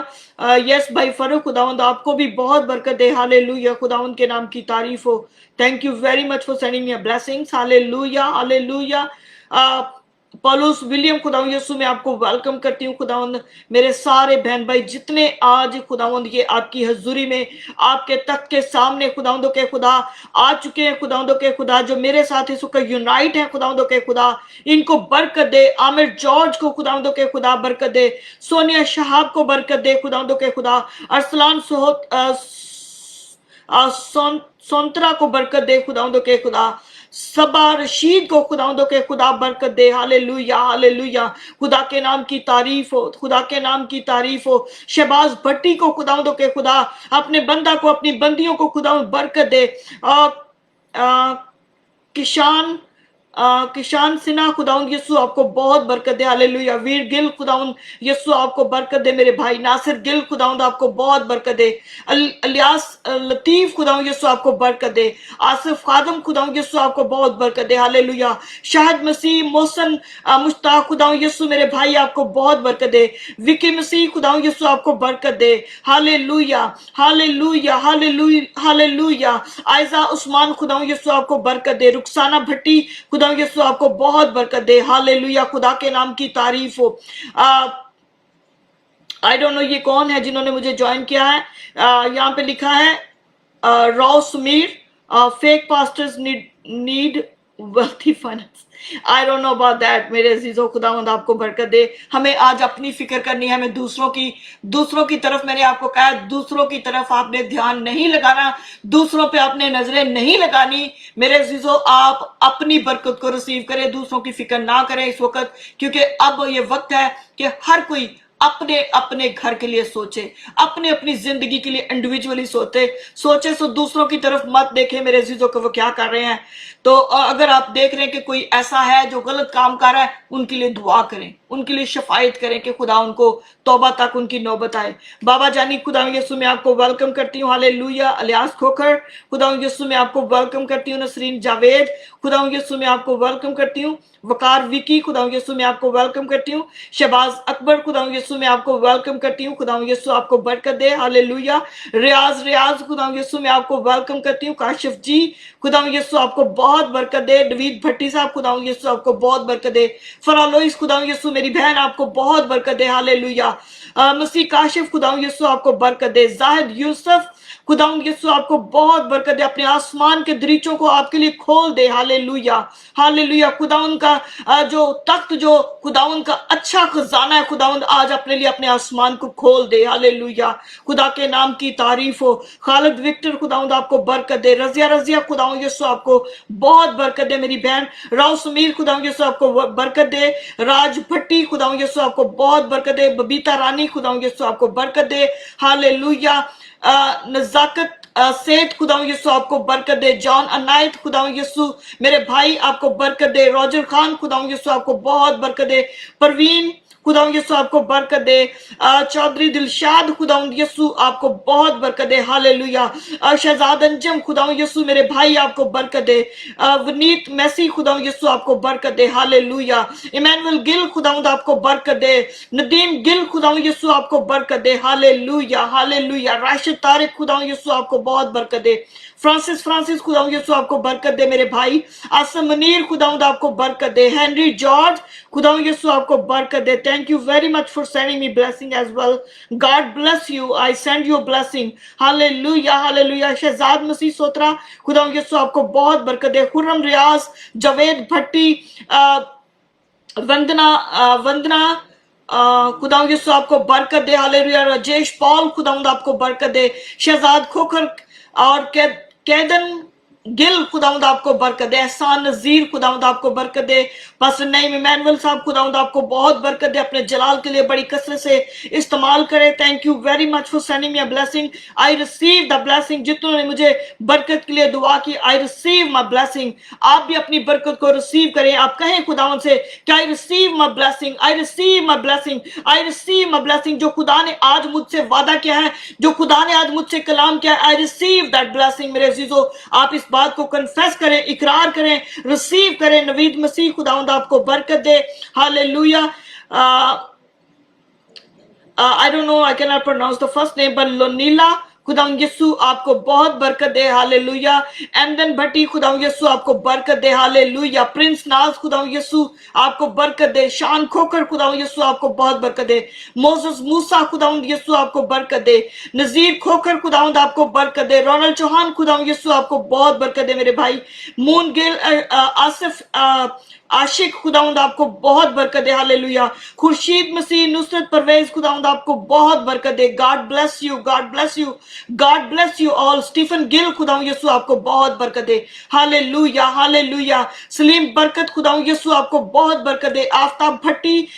यस भाई फरूख, खुदावंद आपको भी बहुत बरकत दे। हालेलुया, खुदावंद के नाम की तारीफ हो। Thank you very much for sending me blessings. Hallelujah, hallelujah. पौलुस विलियम, खुदावंद यीशु मैं आपको वेलकम करती हूँ खुदावंद। मेरे सारे बहन भाई जितने आज खुदावंद ये आपकी हजूरी में आपके तख्त के सामने खुदावंदों के खुदा आ चुके हैं, खुदावंदों के खुदा जो मेरे साथ इस वक्त यूनाइट है खुदावंदों के खुदा, इनको बरकत दे। आमिर जॉर्ज को खुदावंदों के खुदा बरकत दे, सोनिया शहाब को बरकत दे खुदावंदों के खुदा, अरसलान सोंतरा को बरकत दे खुदावंदों के खुदा, सबा रशीद को खुदावंदों के खुदा बरकत दे। हालेलुया हालेलुया, खुदा के नाम की तारीफ हो, खुदा के नाम की तारीफ हो। शहबाज भट्टी को खुदावंदों के खुदा, अपने बंदा को, अपनी बंदियों को खुदावंद बरकत दे। किशान किशान सिन्हा खुदाउन यीशु आपको बहुत बरकत दे। हालेलुया। वीर गिल खुदाउन यीशु आपको बरकत दे। मेरे भाई नासिर गिल खुदाउन आपको बहुत बरकत दे। अलियास लतीफ खुदाउन यीशु आपको बरकत दे। आसिफ खादम खुदाउन यीशु आपको बहुत बरकत दे। हालेलुया। शाहिद मसीह मोहसन मुश्ताक खुदाउन यीशु मेरे भाई आपको बहुत बरकत दे। विकी मसीह खुदाउन यीशु आपको बरकत दे। Hallelujah hallelujah hallelujah hallelujah. Aiza Usman खुदाउन यीशु आपको बरकत दे। रुखसाना भट्टी खुदा यीशु आपको बहुत बरकत दे। हालेलुया, खुदा के नाम की तारीफ हो। आई डोंट नो ये कौन है जिन्होंने मुझे ज्वाइन किया है। यहाँ पे लिखा है Rao Sumeer, fake pastors need wealthy finance. I don't know about that. मेरे अजीजों, खुदावंद आपको बरकत दे। हमें आज अपनी फिक्र करनी है, हमें दूसरों की तरफ, मैंने आपको कहा दूसरों की तरफ आपने ध्यान नहीं लगाना, दूसरों पे आपने नजरें नहीं लगानी। मेरे अजीजों, आप अपनी बरकत को रिसीव करें, दूसरों की फिक्र ना करें इस वक्त, क्योंकि अब ये वक्त है कि हर कोई अपने अपने घर के लिए सोचे, अपने अपनी जिंदगी के लिए इंडिविजुअली सोचे। सो दूसरों की तरफ मत देखें मेरे अजीजों को वो क्या कर रहे हैं। तो अगर आप देख रहे हैं कि कोई ऐसा है जो गलत काम कर रहा है, उनके लिए दुआ करें, उनके लिए शफायत करें कि खुदा उनको तौबा तक उनकी नौबत आए। बाबा जानी खुदा यीशु में आपको वेलकम करती हूँ। हालेलुया। अलियास खोखर खुदा यीशु में आपको वेलकम करती हूँ। नसरीन जावेद खुदा यीशु में आपको वेलकम करती हूँ। वकार विकी खुदा यीशु में आपको वेलकम करती हूँ। शहबाज अकबर खुदा यीशु में आपको वेलकम करती हूँ। खुदा यीशु आपको बरकत दे। हालेलुया। रियाज खुदा यीशु में आपको वेलकम करती हूँ। काशिफ जी खुदा यीशु आपको बहुत बरकत दे। डवीद भट्टी साहब खुदा यीशु आपको बहुत बरकत दे। फरालोइस खुदा यीशु मेरी बहन आपको बहुत बरकत दे। हालेलुया। मसीह काशिफ खुदा यीशु आपको बरकत दे। जाहिद यूसुफ खुदा यीशु आपको बहुत बरकत दे। अपने आसमान के दरीचों को आपके लिए खोल दे। Hallelujah hallelujah. खुदावंद का जो तख्त, जो खुदावंद का अच्छा खजाना है, खुदावंद आज अपने लिए अपने आसमान को खोल दे। हालेलुया। खुदा के नाम की तारीफ हो। खालिद विक्टर खुदावंद आपको बरकत दे। रजिया खुदावंद यीशु आपको बहुत बरकत दे। मेरी बहन राव समीर खुदावंद यीशु आपको बरकत दे। राज भट्टी खुदावंद यीशु आपको बहुत बरकत दे। बबीता रानी खुदावंद यीशु आपको बरकत दे। हालेलुया। नजाकत सेठ खुदा यीशु आपको बरकत दे। जॉन अनायत खुदा यीशु मेरे भाई आपको बरकत दे। रॉजर खान खुदा यीशु आपको बहुत बरकत दे। परवीन खुदा यीशु आपको बरकत दे। चौधरी दिलशाद खुदा यीशु आपको बहुत बरकत दे। हालेलुया। शहजाद अंजम खुदा यीशु मेरे भाई आपको बरकत दे। वनीत मैसी खुदा यीशु आपको बरकत दे। हालेलुया। इमैनुअल गिल खुदा आपको बरकत दे। नदीम गिल खुदा यीशु आपको बरकत दे। Hallelujah hallelujah. राशिद तारिक खुदा यीशु आपको बहुत बरकत दे। फ्रांसिस खुदा यीशु आपको बरकत दे। मेरे भाई आसम मनीर खुदा आपको बरकत दे। हेनरी जॉर्ज खुदा यीशु आपको बरकत दे। Thank you very much for sending me blessing as well. God bless you. I send you blessing. Hallelujah hallelujah. Shahzad Masih Sotra खुदा यीशु आपको बहुत बरकत दे। खुर्रम रियाज, जावेद भट्टी, वंदना खुदा यीशु आपको बरकत दे। हालेलुया। राजेश पॉल खुदा आपको बरकत दे। शहजाद खोखर और कैदन गिल खुदावंद आपको बरकत दे। एहसान नजीर खुदावंद आपको बरकत दे। पास्टर नईम इमैनुअल साहब खुदावंद आपको बहुत बरकत दे। अपने जलाल के लिए बड़ी कसरत से इस्तेमाल करें। Thank you very much for sending me a blessing. I receive the blessing. जितनों ने मुझे बरकत के लिए दुआ की, आई रिसीव माय ब्लेसिंग। आप भी अपनी बरकत को रिसीव करें। आप कहें खुदावंद से कि I receive my blessing, I receive my blessing, I receive my blessing. जो खुदा ने आज मुझसे वादा किया है, जो खुदा ने आज मुझसे कलाम किया है, आई रिसीव दैट ब्लेसिंग। मेरे अजीजों, आप इस बात को कन्फेस करें, इकरार करें, रिसीव करें। नवीद मसीह खुदावंद आपको बरकत दे। Hallelujah. I don't know, I cannot pronounce the first name, but लोनीला खुदावंद यीशु आपको बहुत बरकत दे, हालेलुया। एमदन भट्टी, खुदावंद यीशु आपको बरकत दे, हालेलुया। प्रिंस नाज, खुदावंद यीशु आपको बरकत दे। शान खोकर, खुदावंद यीशु आपको बहुत बरकत दे। मोसेस मूसा, खुदावंद यीशु आपको बरकत दे। नजीर खोकर, खुदावंद आपको बरकत दे। रोनल्ड चौहान, खुदावंद यीशु आपको बहुत बरकत दे मेरे भाई। मून गिल, आसिफ आशिक, खुदावंद आपको बहुत बरकत दे, हालेलुया। खुर्शीद मसीह, नुसरत परवेज, खुदावंद आपको बहुत बरकत दे। God bless you, God bless you, God bless you all. Stephen Gill, खुदावंद यीशु आपको बहुत बरकत दे, हालेलुया, हालेलुया। सलीम बरकत, खुदावंद यीशु आपको बहुत बरकत दे। आफताब भट्टी,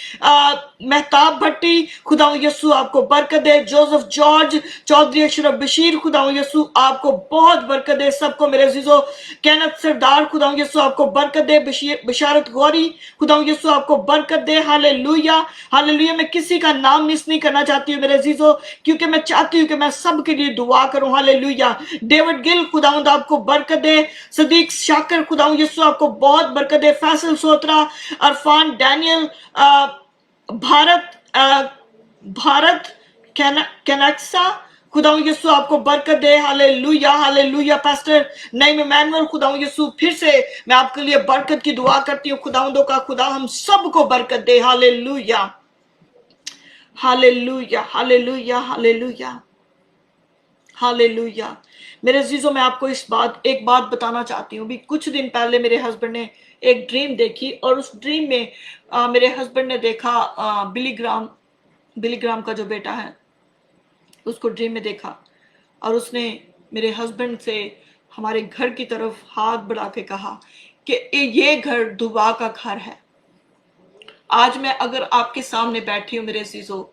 महताब भट्टी, खुदावंद यीशु आपको बरकत दे। जोसेफ जॉर्ज चौधरी, अशरफ बशीर, खुदावंद यीशु आपको बहुत बरकत दे सबको मेरे अजीजों। कैनत सरदार, खुदावंद यीशु आपको बरकत दे। बशारत गौरी, खुदावंद यीशु आपको बरकत दे, हालेलुया, हालेलुया। मैं किसी का नाम मिस नहीं करना चाहती हूँ मेरे अजीजों, क्योंकि मैं चाहती हूँ कि मैं सबके लिए दुआ करूं, हालेलुया। डेविड गिल, खुदावंद आपको बरकत दे। सदीक शाकर, खुदावंद यीशु आपको बहुत बरकत दे। फैसल सोत्रा, अरफान डैनियल, भारत कैनक्सा, खुदावंद यीशु आपको बरकत दे, hallelujah, hallelujah. Pastor Naeem Emmanuel, खुदावंद यीशु फिर से मैं आपके लिए बरकत की दुआ करती हूँ। खुदावंदों का खुदा हम सबको बरकत दे, hallelujah, hallelujah, hallelujah, hallelujah, hallelujah. मेरे अजीजों, मैं आपको एक बात बताना चाहती हूँ। भी कुछ दिन पहले मेरे हस्बैंड ने एक ड्रीम देखी, और उस ड्रीम में मेरे हस्बैंड ने देखा बिली ग्राम का जो बेटा है उसको ड्रीम में देखा, और उसने मेरे हस्बैंड से हमारे घर की तरफ हाथ बढ़ा के कहा कि ये घर दुआ का घर है। आज मैं अगर आपके सामने बैठी हूँ मेरे अजीजों,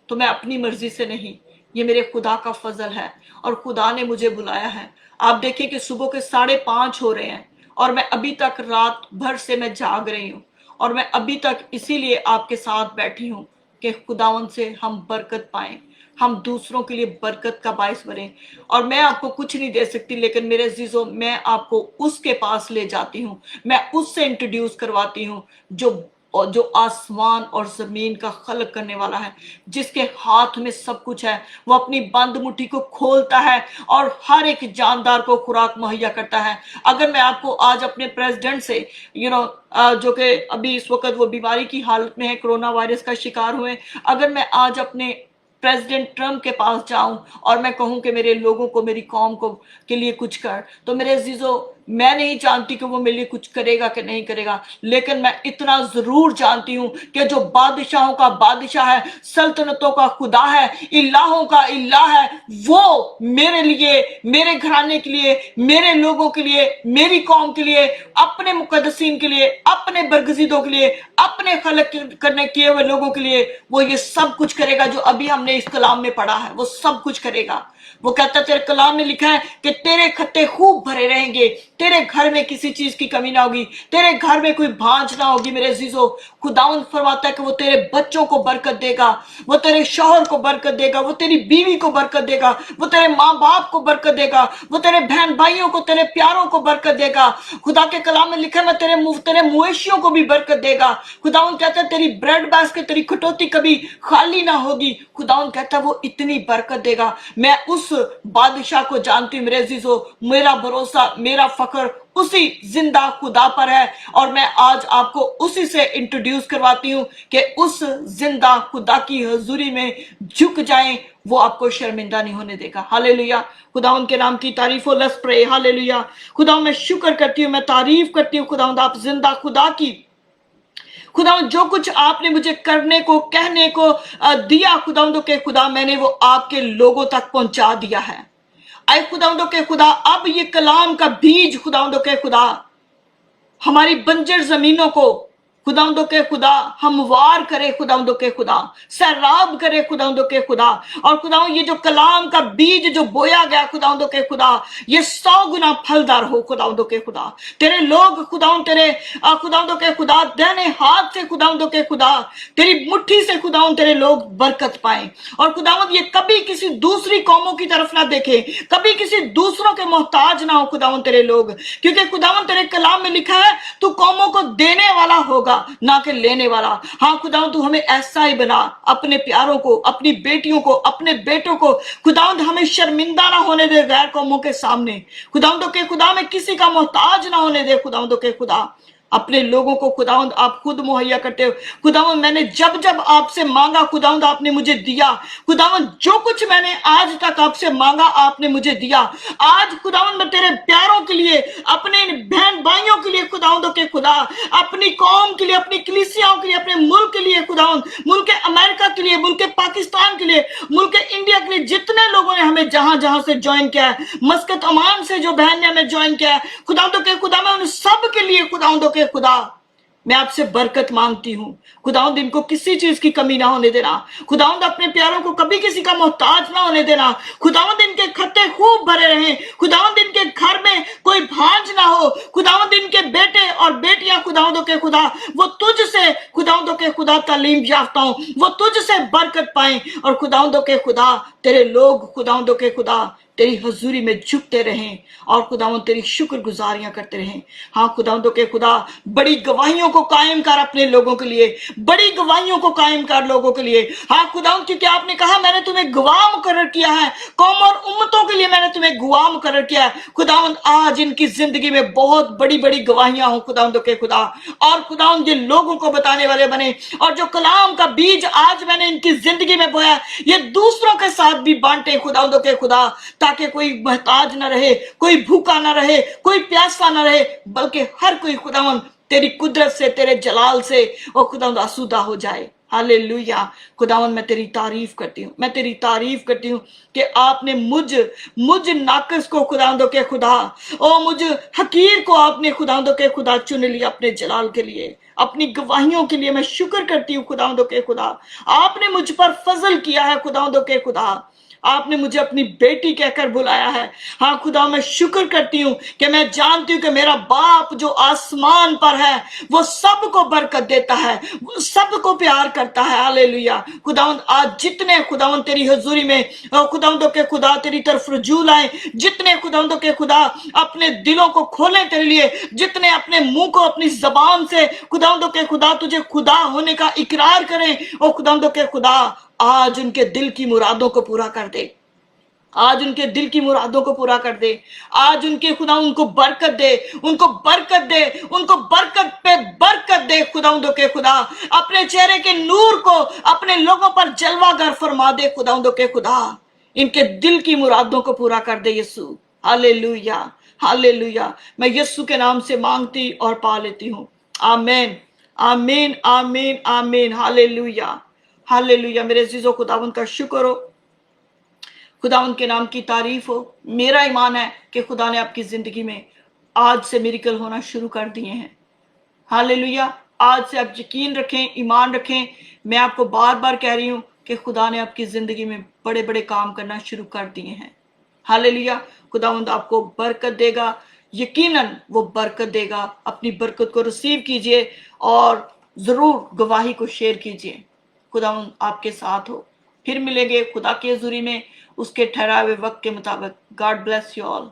तो मैं अपनी मर्जी से नहीं, ये मेरे खुदा का फजल है, और खुदा ने मुझे बुलाया है। आप देखिए कि सुबह के 5:30 हो रहे हैं, और मैं अभी तक रात भर से मैं जाग रही हूँ, और मैं अभी तक इसीलिए आपके साथ बैठी हूँ कि खुदावन से हम बरकत पाएं, हम दूसरों के लिए बरकत का बायस बने। और मैं आपको कुछ नहीं दे सकती, लेकिन मेरे अजीजों, मैं आपको उसके पास ले जाती हूँ, मैं उससे इंट्रोड्यूस करवाती हूँ जो आसमान और जमीन का खलक करने वाला है, जिसके हाथ में सब कुछ है। वो अपनी बंद मुट्ठी को खोलता है और हर एक जानदार को खुराक मुहैया करता है। अगर मैं आपको आज अपने प्रेसिडेंट से जो कि अभी इस वक्त वो बीमारी की हालत में है, कोरोना वायरस का शिकार हुए, अगर मैं आज अपने प्रेसिडेंट ट्रम्प के पास जाऊं और मैं कहूं कि मेरे लोगों को, मेरी कौम को के लिए कुछ कर, तो मेरे अजीजों, मैं नहीं जानती कि वो मेरे लिए कुछ करेगा कि नहीं करेगा, लेकिन मैं इतना जरूर जानती हूं कि जो बादशाहों का बादशाह है, सल्तनतों का खुदा है, इलाहों का इलाह है, वो मेरे लिए, मेरे घराने के लिए, मेरे लोगों के लिए, मेरी कौम के लिए, अपने मुकद्दसीन के लिए, अपने बरगजीदों के लिए, अपने खलक करने किए हुए लोगों के लिए वो ये सब कुछ करेगा जो अभी हमने इस कलाम में पढ़ा है। वो सब कुछ करेगा। वो कहता, तेरे कलाम में लिखा है कि तेरे खत्ते खूब भरे रहेंगे, तेरे घर में किसी चीज की कमी ना होगी, तेरे घर में कोई भांज ना होगी। मेरे अजीजों, खुदावंद फरमाता है कि वो तेरे बच्चों को बरकत देगा, वो तेरे शौहर को बरकत देगा, वो तेरी बीवी को बरकत देगा, वो तेरे माँ बाप को बरकत देगा, वो तेरे बहन भाइयों को, तेरे प्यारों को बरकत देगा। खुदा के कलाम में लिखा है, मैं तेरे मुएशियों को भी बरकत देगा। खुदावंद कहता है, तेरी ब्रेड बास्केट, तेरी कटोती कभी खाली ना होगी। खुदावंद कहता है वो इतनी बरकत देगा। मैं उस बादशाह को जानती हूँ मेरे अजीजों। मेरा भरोसा, मेरा फख्र उसी जिंदा खुदा पर है, और मैं आज आपको उसी से इंट्रोड्यूस करवाती हूँ कि उस जिंदा खुदा की हजूरी में झुक जाएं, वो आपको शर्मिंदा नहीं होने देगा। हालेलुया, खुदावंद के नाम की तारीफ हो। Let's pray. हालेलुया। खुदावंद, मैं शुक्र करती हूँ, मैं तारीफ करती हूँ खुदावंद, आप जिंदा खुदा की। खुदावंद, जो कुछ आपने मुझे करने को, कहने को दिया खुदावंद के खुदा, मैंने वो आपके लोगों तक पहुंचा दिया है। आए खुदावंद के खुदा, अब ये कलाम का बीज खुदावंद के खुदा हमारी बंजर जमीनों को खुदावंद के खुदा हमवार करे, खुदावंद के खुदा सैराब करे, खुदावंद के खुदा। और खुदावंद, ये जो कलाम का बीज जो बोया गया खुदावंद के खुदा, ये 100 गुना फलदार हो खुदावंद के खुदा। तेरे लोग खुदावंद, तेरे खुदावंद के खुदा दाहिने हाथ से खुदावंद के खुदा, तेरी मुट्ठी से खुदावंद तेरे लोग बरकत पाए। और खुदावंद, ये कभी किसी दूसरी कौमों की तरफ ना देखे, कभी किसी दूसरों के मोहताज ना हो खुदावंद तेरे लोग, क्योंकि खुदावंद तेरे कलाम में लिखा है, तू कौमों को देने वाला होगा, होगा ना कि लेने वाला। हाँ खुदावंद तू हमें ऐसा ही बना, अपने प्यारों को, अपनी बेटियों को, अपने बेटों को खुदावंद हमें शर्मिंदा ना होने दे गैर कौमों के सामने। खुदावंदों के खुदा में किसी का मोहताज ना होने दे। खुदावंदों के खुदा अपने लोगों को खुदावंद आप खुद मुहैया करते हो। खुदावंद मैंने जब जब आपसे मांगा खुदावंद आपने मुझे दिया। खुदावंद जो कुछ मैंने आज तक आपसे मांगा आपने मुझे दिया। आज खुदावंद मैं तेरे प्यारों के लिए, अपने बहन भाइयों के लिए खुदावंदों के खुदा, अपनी कौम के लिए, अपनी कलीसियाओं के लिए, अपने मुल्क के लिए खुदावंद, मुल्क अमेरिका के लिए, मुल्क पाकिस्तान के लिए, मुल्क इंडिया के लिए, जितने लोगों ने हमें जहां जहां से ज्वाइन किया है, मस्कत अमान से जो बहन ने हमें ज्वाइन किया है खुदावंदों के खुदा, मैं उन सब के लिए खुदावंदों के खुदा मैं आपसे बरकत मांगती हूँ। खुदावंद इनको किसी चीज की कमी ना होने देना। खुदावंद अपने प्यारों को कभी किसी का मोहताज ना होने देना। खुदावंद इनके खत्ते खूब भरे रहें। खुदावंद इनके घर में कोई भांज ना हो। खुदावंद इनके बेटे और बेटियां खुदावंदों के खुदा वो तुझसे खुदावंदों के खुदा तालीम याफ्ता हो, वो तुझसे बरकत पाए। और खुदावंदों के खुदा तेरे लोग खुदावंदों के खुदा तेरी हजूरी में झुकते रहें और खुदावंद तेरी शुक्रगुजारियां करते रहें। हाँ खुदावंदों के खुदा बड़ी गवाहियों को कायम कर अपने लोगों के लिए, बड़ी गवाहियों को कायम कर लोगों के लिए। हाँ खुदावंद क्योंकि आपने कहा मैंने तुम्हें गवाह मुकर्रर किया है, कौम और उम्मतों के लिए मैंने तुम्हें गवाह मुकर्रर किया है। खुदावंद आज इनकी जिंदगी में बहुत बड़ी बड़ी गवाहियां हो खुदावंदों के खुदा, और खुदावंद ये लोगों को बताने वाले बने। और जो कलाम का बीज आज मैंने इनकी जिंदगी में बोया ये दूसरों के साथ भी बांटे खुदावंदों के खुदा, ताकि कोई मोहताज ना रहे, कोई भूखा ना रहे, कोई प्यासा ना रहे, बल्कि हर कोई खुदावंद तेरी कुदरत से, तेरे जलाल से और खुदावंद आसूदा हो जाए। हालेलुया। खुदावंद मैं तेरी तारीफ करती हूँ, मैं तेरी तारीफ करती हूँ कि आपने मुझ नाकस को खुदावंदों के खुदा और मुझ हकीर को आपने खुदावंदों के खुदा चुन लिया अपने जलाल के लिए, अपनी गवाहियों के लिए। मैं शुक्र करती हूँ खुदावंदों के खुदा, आपने मुझ पर फजल किया है खुदावंदों के खुदा, आपने मुझे अपनी बेटी कहकर बुलाया है। हाँ खुदा मैं शुक्र करती हूँ कि मैं जानती हूँ कि मेरा बाप जो आसमान पर है वो सबको बरकत देता है, वो सबको प्यार करता है। हालेलुया। खुदावंद आज जितने खुदावंद तेरी हजूरी में खुदावंदों के खुदा तेरी तरफ रुजू लाए, जितने खुदावंदों के खुदा अपने दिलों को खोलें तेरे लिए, जितने अपने मुंह को अपनी जबान से खुदावंदों के खुदा तुझे खुदा होने का इकरार करें, और खुदावंदों के खुदा आज उनके दिल की मुरादों को पूरा कर दे, आज उनके दिल की मुरादों को पूरा कर दे। आज उनके खुदा उनको बरकत दे, उनको बरकत दे, उनको बरकत पे बरकत दे खुदावंदों के खुदा। अपने चेहरे के नूर को अपने लोगों पर जलवागर फरमा दे खुदावंदों के खुदा। इनके दिल की मुरादों को पूरा कर दे यीशु। Hallelujah, hallelujah. मैं यीशु के नाम से मांगती और पा लेती हूँ। आमीन, आमीन, आमीन, आमीन। Hallelujah, hallelujah. मेरे अजीजों खुदावंद का शुक्र हो, खुदावंद के नाम की तारीफ हो। मेरा ईमान है कि खुदा ने आपकी जिंदगी में आज से मिरेकल होना शुरू कर दिए हैं। हालेलुया। आज से आप यकीन रखें, ईमान रखें। मैं आपको बार बार कह रही हूं कि खुदा ने आपकी जिंदगी में बड़े बड़े काम करना शुरू कर दिए हैं। हालेलुया। खुदावंद आपको बरकत देगा, यकीनन वो बरकत देगा। अपनी बरकत को रिसीव कीजिए और जरूर गवाही को शेयर कीजिए। खुदावंद आपके साथ हो। फिर मिलेंगे खुदा की हजूरी में उसके ठहराए हुए वक्त के मुताबिक। God bless you all.